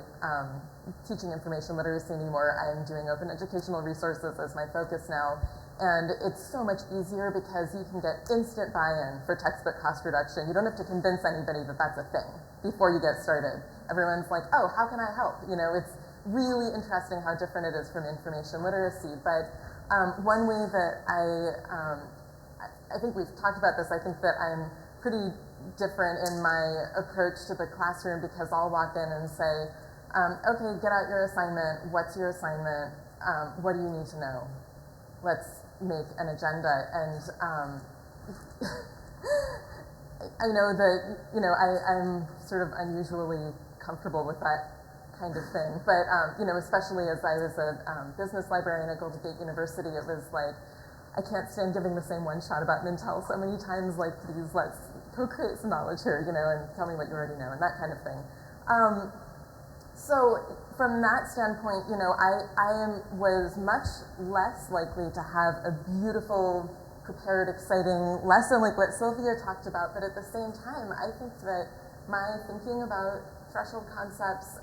teaching information literacy anymore. I am doing open educational resources as my focus now. And it's so much easier because you can get instant buy-in for textbook cost reduction. You don't have to convince anybody that that's a thing before you get started. Everyone's like, oh, how can I help? It's really interesting how different it is from information literacy. But one way that I think we've talked about this, I think that I'm pretty different in my approach to the classroom because I'll walk in and say, okay, get out your assignment. What's your assignment? What do you need to know? Let's make an agenda. And I know that, I'm sort of unusually comfortable with that kind of thing. But, especially as I was a business librarian at Golden Gate University, it was like, I can't stand giving the same one shot about Mintel so many times, like, please, let's co-create some knowledge here, and tell me what you already know, and that kind of thing. So from that standpoint, I was much less likely to have a beautiful, prepared, exciting lesson like what Sylvia talked about, but at the same time, I think that my thinking about threshold concepts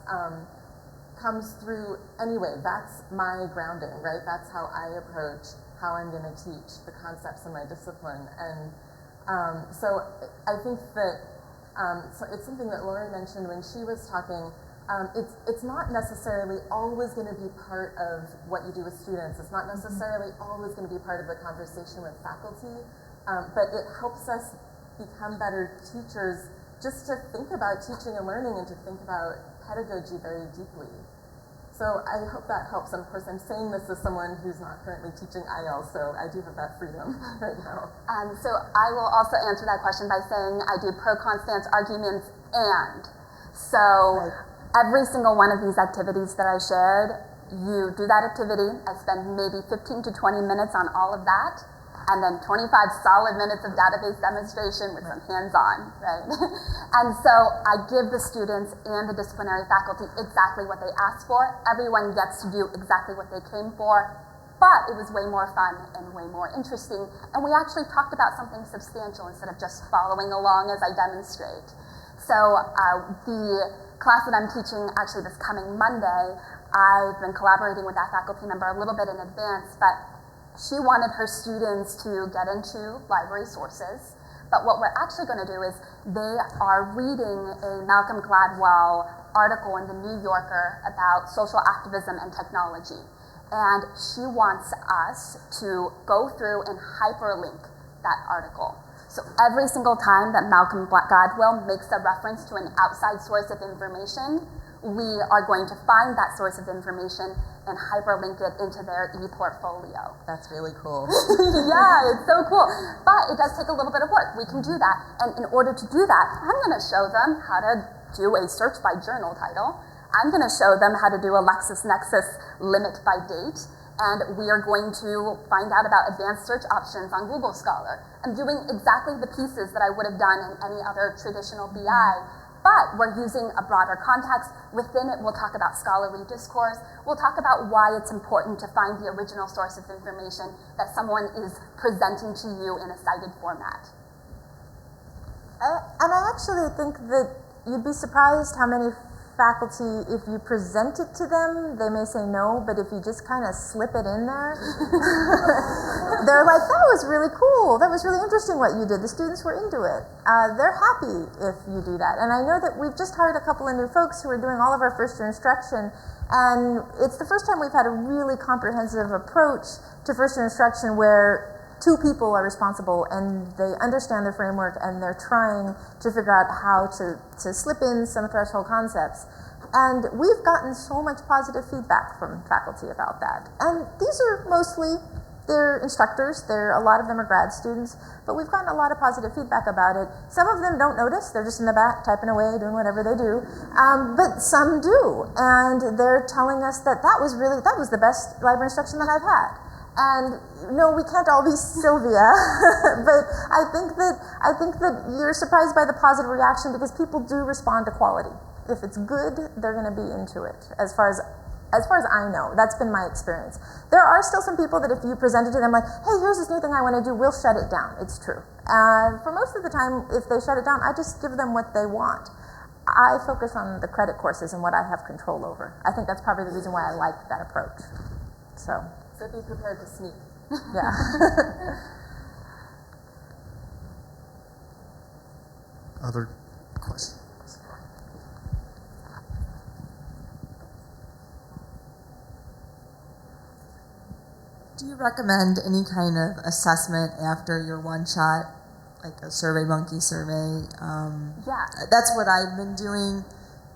comes through anyway. That's my grounding, right? That's how I approach how I'm going to teach the concepts in my discipline. And so I think that so it's something that Lori mentioned when she was talking. It's not necessarily always going to be part of what you do with students. It's not necessarily always going to be part of the conversation with faculty, but it helps us become better teachers just to think about teaching and learning and to think about pedagogy very deeply. So I hope that helps. And of course, I'm saying this as someone who's not currently teaching IL, so I do have that freedom right now. So I will also answer that question by saying I do pro-con stance arguments and. So every single one of these activities that I shared, you do that activity. I spend maybe 15 to 20 minutes on all of that, and then 25 solid minutes of database demonstration with some hands-on, right? And so I give the students and the disciplinary faculty exactly what they asked for. Everyone gets to do exactly what they came for, but it was way more fun and way more interesting, and we actually talked about something substantial instead of just following along as I demonstrate. So the class that I'm teaching actually this coming Monday, I've been collaborating with that faculty member a little bit in advance, but she wanted her students to get into library sources. But what we're actually going to do is they are reading a Malcolm Gladwell article in the New Yorker about social activism and technology. And she wants us to go through and hyperlink that article. So every single time that Malcolm Gladwell makes a reference to an outside source of information, we are going to find that source of information and hyperlink it into their e-portfolio. That's really cool. Yeah, it's so cool. But it does take a little bit of work. We can do that. And in order to do that, I'm going to show them how to do a search by journal title. I'm going to show them how to do a LexisNexis limit by date. And we are going to find out about advanced search options on Google Scholar. I'm doing exactly the pieces that I would have done in any other traditional BI, but we're using a broader context. Within it, we'll talk about scholarly discourse. We'll talk about why it's important to find the original source of information that someone is presenting to you in a cited format. And I actually think that you'd be surprised how many faculty, if you present it to them, they may say no, but if you just kind of slip it in there, they're like, that was really cool. That was really interesting what you did. The students were into it. They're happy if you do that. And I know that we've just hired a couple of new folks who are doing all of our first year instruction, and it's the first time we've had a really comprehensive approach to first year instruction where two people are responsible and they understand the framework and they're trying to figure out how to slip in some threshold concepts. And we've gotten so much positive feedback from faculty about that. And these are mostly, they're instructors, a lot of them are grad students, but we've gotten a lot of positive feedback about it. Some of them don't notice, they're just in the back typing away, doing whatever they do, but some do. And they're telling us that that was the best library instruction that I've had. And no, we can't all be Sylvia, but I think that you're surprised by the positive reaction because people do respond to quality. If it's good, they're going to be into it. As far as I know, that's been my experience. There are still some people that if you present it to them like, hey, here's this new thing I want to do, we'll shut it down. It's true. For most of the time, if they shut it down, I just give them what they want. I focus on the credit courses and what I have control over. I think that's probably the reason why I like that approach. So be prepared to sneak. Yeah. Other questions? Do you recommend any kind of assessment after your one shot, like a survey monkey survey? Yeah. That's what I've been doing.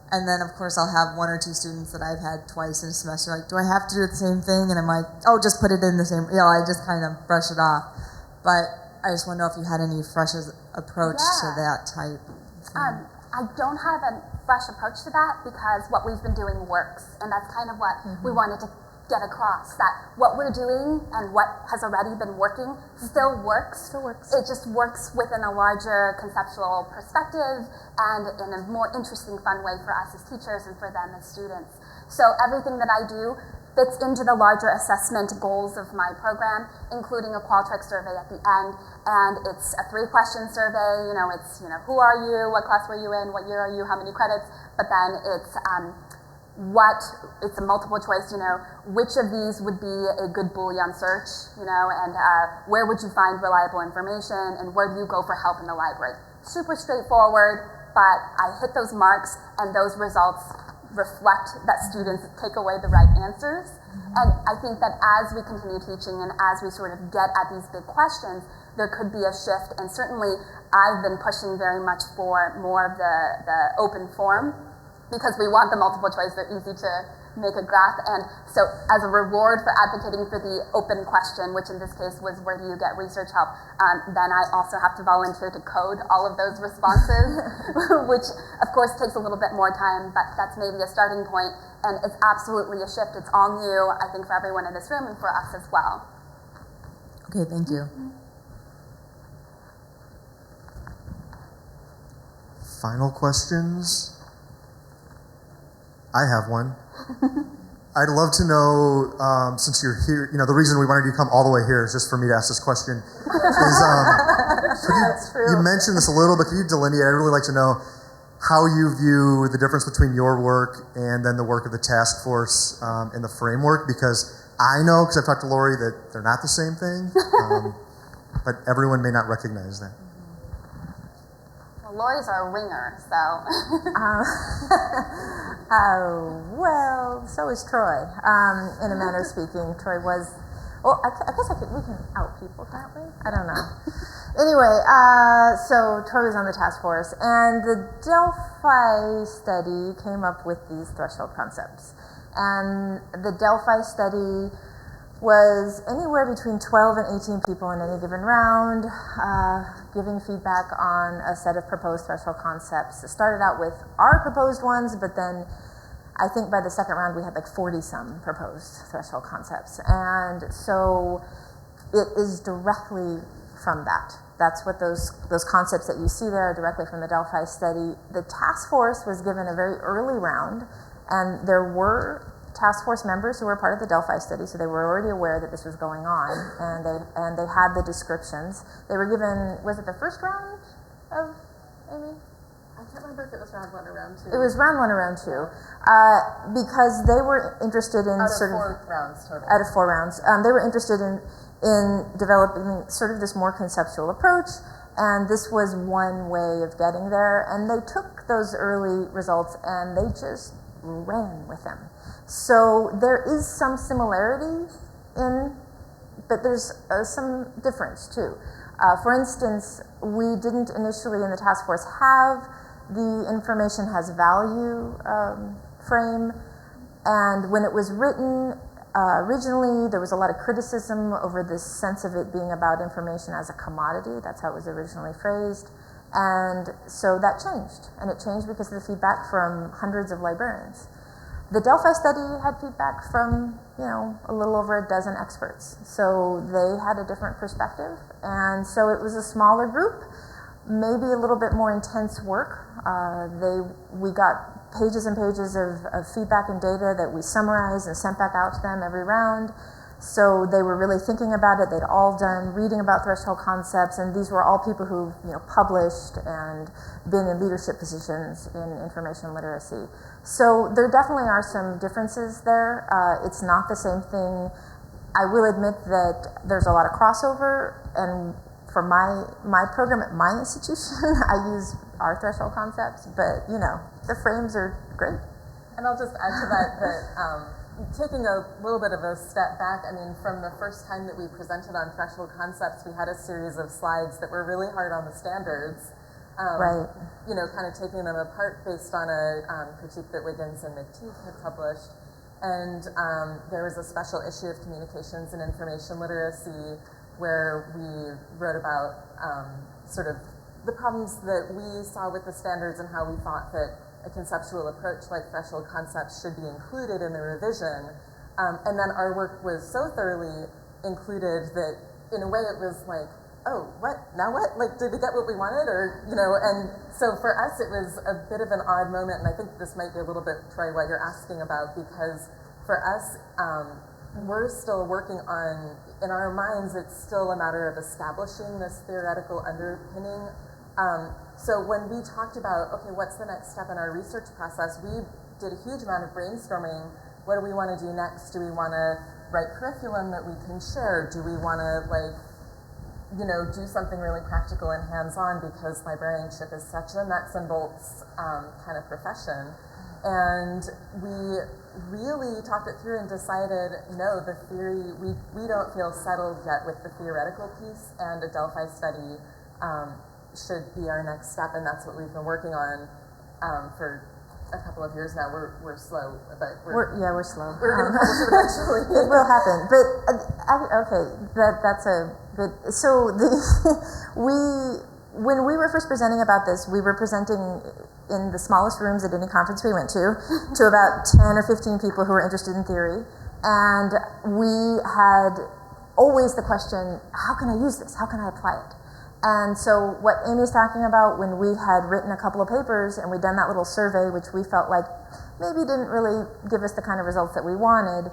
And then, of course, I'll have one or two students that I've had twice in a semester, like, do I have to do the same thing? And I'm like, oh, just put it in the same, I just kind of brush it off. But I just want to know if you had any fresh approach to that type thing. I don't have a fresh approach to that because what we've been doing works. And that's kind of what we wanted to get across, that what we're doing and what has already been working still works. It just works within a larger conceptual perspective and in a more interesting, fun way for us as teachers and for them as students. So everything that I do fits into the larger assessment goals of my program, including a Qualtrics survey at the end. And it's a 3-question survey. It's who are you, what class were you in, what year are you, how many credits. But then it's it's a multiple choice, which of these would be a good Boolean search, and where would you find reliable information, and where do you go for help in the library? Super straightforward, but I hit those marks, and those results reflect that students take away the right answers. And I think that as we continue teaching and as we sort of get at these big questions, there could be a shift, and certainly I've been pushing very much for more of the open form, because we want the multiple choice, they're easy to make a graph. And so as a reward for advocating for the open question, which in this case was where do you get research help, then I also have to volunteer to code all of those responses, which of course takes a little bit more time, but that's maybe a starting point. And it's absolutely a shift. It's all new, I think, for everyone in this room and for us as well. Okay, thank you. Final questions? I have one. I'd love to know, since you're here, the reason we wanted you to come all the way here is just for me to ask this question. You mentioned this a little, but could you delineate? I'd really like to know how you view the difference between your work and then the work of the task force in the framework, because I know, because I've talked to Lori, that they're not the same thing, but everyone may not recognize that. Lori's our ringer, so. Well, so is Troy. In a manner of speaking, Troy was. Well, I guess we can out people that way. I don't know. Anyway, so Troy was on the task force, and the Delphi study came up with these threshold concepts, and the Delphi study was anywhere between 12 and 18 people in any given round, giving feedback on a set of proposed threshold concepts. It started out with our proposed ones, but then I think by the second round we had like 40-some proposed threshold concepts. And so it is directly from that. That's what those concepts that you see there are directly from the Delphi study. The task force was given a very early round, and there were task force members who were part of the Delphi study, so they were already aware that this was going on, and they had the descriptions. They were given, was it the first round of, maybe? I can't remember if it was round 1 or round 2. It was round 1 or round 2, because they were interested in out of 4 rounds total. Out of 4 rounds. They were interested in developing sort of this more conceptual approach, and this was one way of getting there, and they took those early results and they just ran with them. So there is some similarity in but there's some difference too. For instance, we didn't initially in the task force have the information has value frame, and when it was written originally, there was a lot of criticism over this sense of it being about information as a commodity. That's how it was originally phrased. And so that changed, and it changed because of the feedback from hundreds of librarians. The Delphi study had feedback from, a little over a dozen experts. So they had a different perspective, and so it was a smaller group, maybe a little bit more intense work. We got pages and pages of feedback and data that we summarized and sent back out to them every round. So they were really thinking about it. They'd all done reading about threshold concepts, and these were all people who published and been in leadership positions in information literacy. So there definitely are some differences there. It's not the same thing. I will admit that there's a lot of crossover, and for my program at my institution, I use our threshold concepts, but the frames are great. And I'll just add to that taking a little bit of a step back, from the first time that we presented on threshold concepts, we had a series of slides that were really hard on the standards. Right. Kind of taking them apart based on a critique that Wiggins and McTeague had published. And there was a special issue of communications and information literacy where we wrote about sort of the problems that we saw with the standards and how we thought that a conceptual approach like threshold concepts should be included in the revision. And then our work was so thoroughly included that in a way it was like, oh, what? Now what? Like, did we get what we wanted? Or, and so for us it was a bit of an odd moment, and I think this might be a little bit, Troy, what you're asking about, because for us, we're still working on, in our minds, it's still a matter of establishing this theoretical underpinning. So when we talked about, okay, what's the next step in our research process, we did a huge amount of brainstorming. What do we want to do next? Do we want to write curriculum that we can share? Do we want to, do something really practical and hands-on, because librarianship is such a nuts and bolts kind of profession? And we really talked it through and decided, no, the theory, we don't feel settled yet with the theoretical piece, and a Delphi study should be our next step, and that's what we've been working on for a couple of years now. We're slow, but we're slow. We're going to publish it eventually. It will happen, but okay, that's a good. So when we were first presenting about this, we were presenting in the smallest rooms at any conference we went to about 10 or 15 people who were interested in theory, and we had always the question, how can I use this? How can I apply it? And so what Amy's talking about, when we had written a couple of papers and we'd done that little survey, which we felt like maybe didn't really give us the kind of results that we wanted,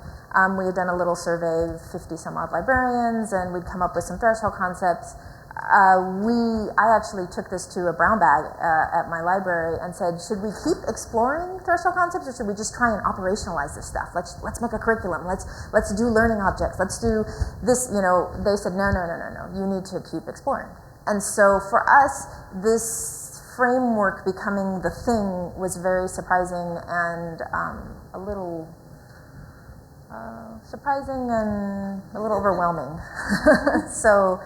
we had done a little survey of 50 some odd librarians, and we'd come up with some threshold concepts. I actually took this to a brown bag at my library and said, should we keep exploring threshold concepts, or should we just try and operationalize this stuff? Let's make a curriculum. Let's do learning objects. Let's do this. They said, no. You need to keep exploring. And so for us, this framework becoming the thing was very surprising and a little surprising and a little overwhelming. So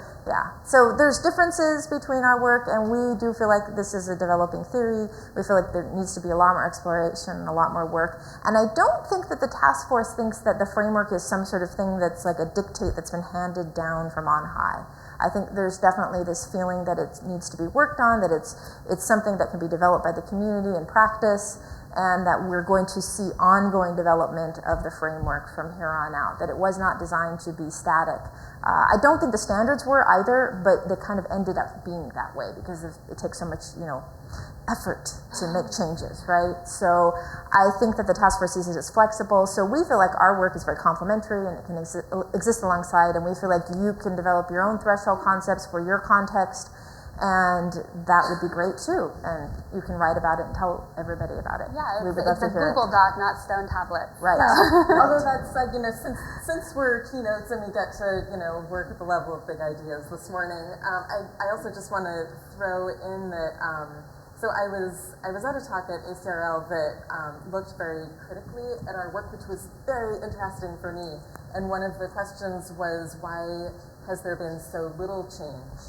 there's differences between our work, and we do feel like this is a developing theory. We feel like there needs to be a lot more exploration and a lot more work. And I don't think that the task force thinks that the framework is some sort of thing that's like a dictate that's been handed down from on high. I think there's definitely this feeling that it needs to be worked on, that it's something that can be developed by the community in practice, and that we're going to see ongoing development of the framework from here on out, that it was not designed to be static. I don't think the standards were either, but they kind of ended up being that way because it takes so much, effort to make changes, right? So I think that the task force sees it as flexible. So we feel like our work is very complementary and it can exist alongside, and we feel like you can develop your own threshold concepts for your context, and that would be great too. And you can write about it and tell everybody about it. Yeah, we would it's a Google Doc, not stone tablets. Right. Although that's like, since we're keynotes and we get to, work at the level of big ideas this morning, I also just want to throw in that So I was at a talk at ACRL that looked very critically at our work, which was very interesting for me. And one of the questions was, why has there been so little change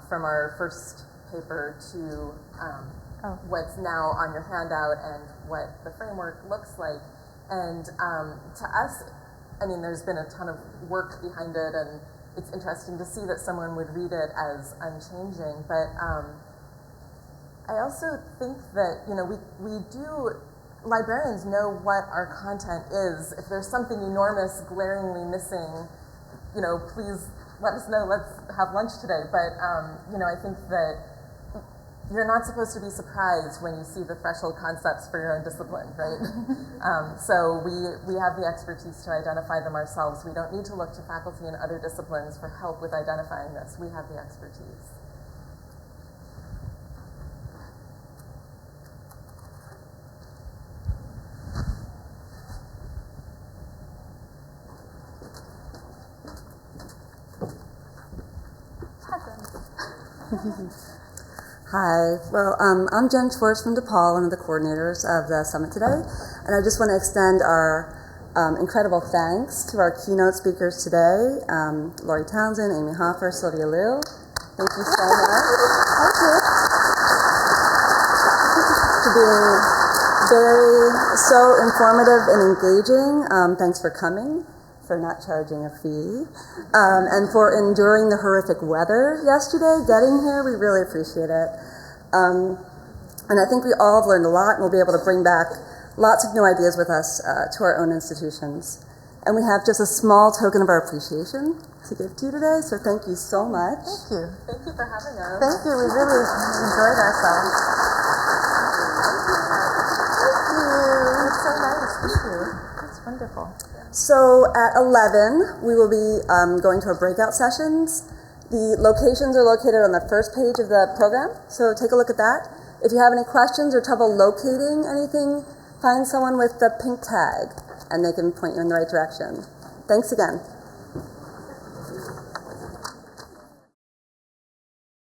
from our first paper to what's now on your handout and what the framework looks like? And to us, I mean, there's been a ton of work behind it, and it's interesting to see that someone would read it as unchanging. But I also think that, you know, librarians know what our content is. If there's something enormous, glaringly missing, you know, please let us know, let's have lunch today. But, you know, I think that you're not supposed to be surprised when you see the threshold concepts for your own discipline, right? So we have the expertise to identify them ourselves. We don't need to look to faculty in other disciplines for help with identifying this. We have the expertise. Hi, well, I'm Jen Schwartz from DePaul, one of the coordinators of the summit today, and I just want to extend our incredible thanks to our keynote speakers today, Lori Townsend, Amy Hofer, Sylvia Liu. Thank you so much. Thank you. For being so informative and engaging. Thanks for coming, for not charging a fee, and for enduring the horrific weather yesterday, getting here. We really appreciate it. And I think we all have learned a lot, and we'll be able to bring back lots of new ideas with us to our own institutions. And we have just a small token of our appreciation to give to you today, so thank you so much. Thank you. Thank you for having us. Thank you. We really enjoyed ourselves. Thank you. It's so nice. Thank you. That's wonderful. So at 11, we will be going to our breakout sessions. The locations are located on the first page of the program, so take a look at that. If you have any questions or trouble locating anything, find someone with the pink tag, and they can point you in the right direction. Thanks again.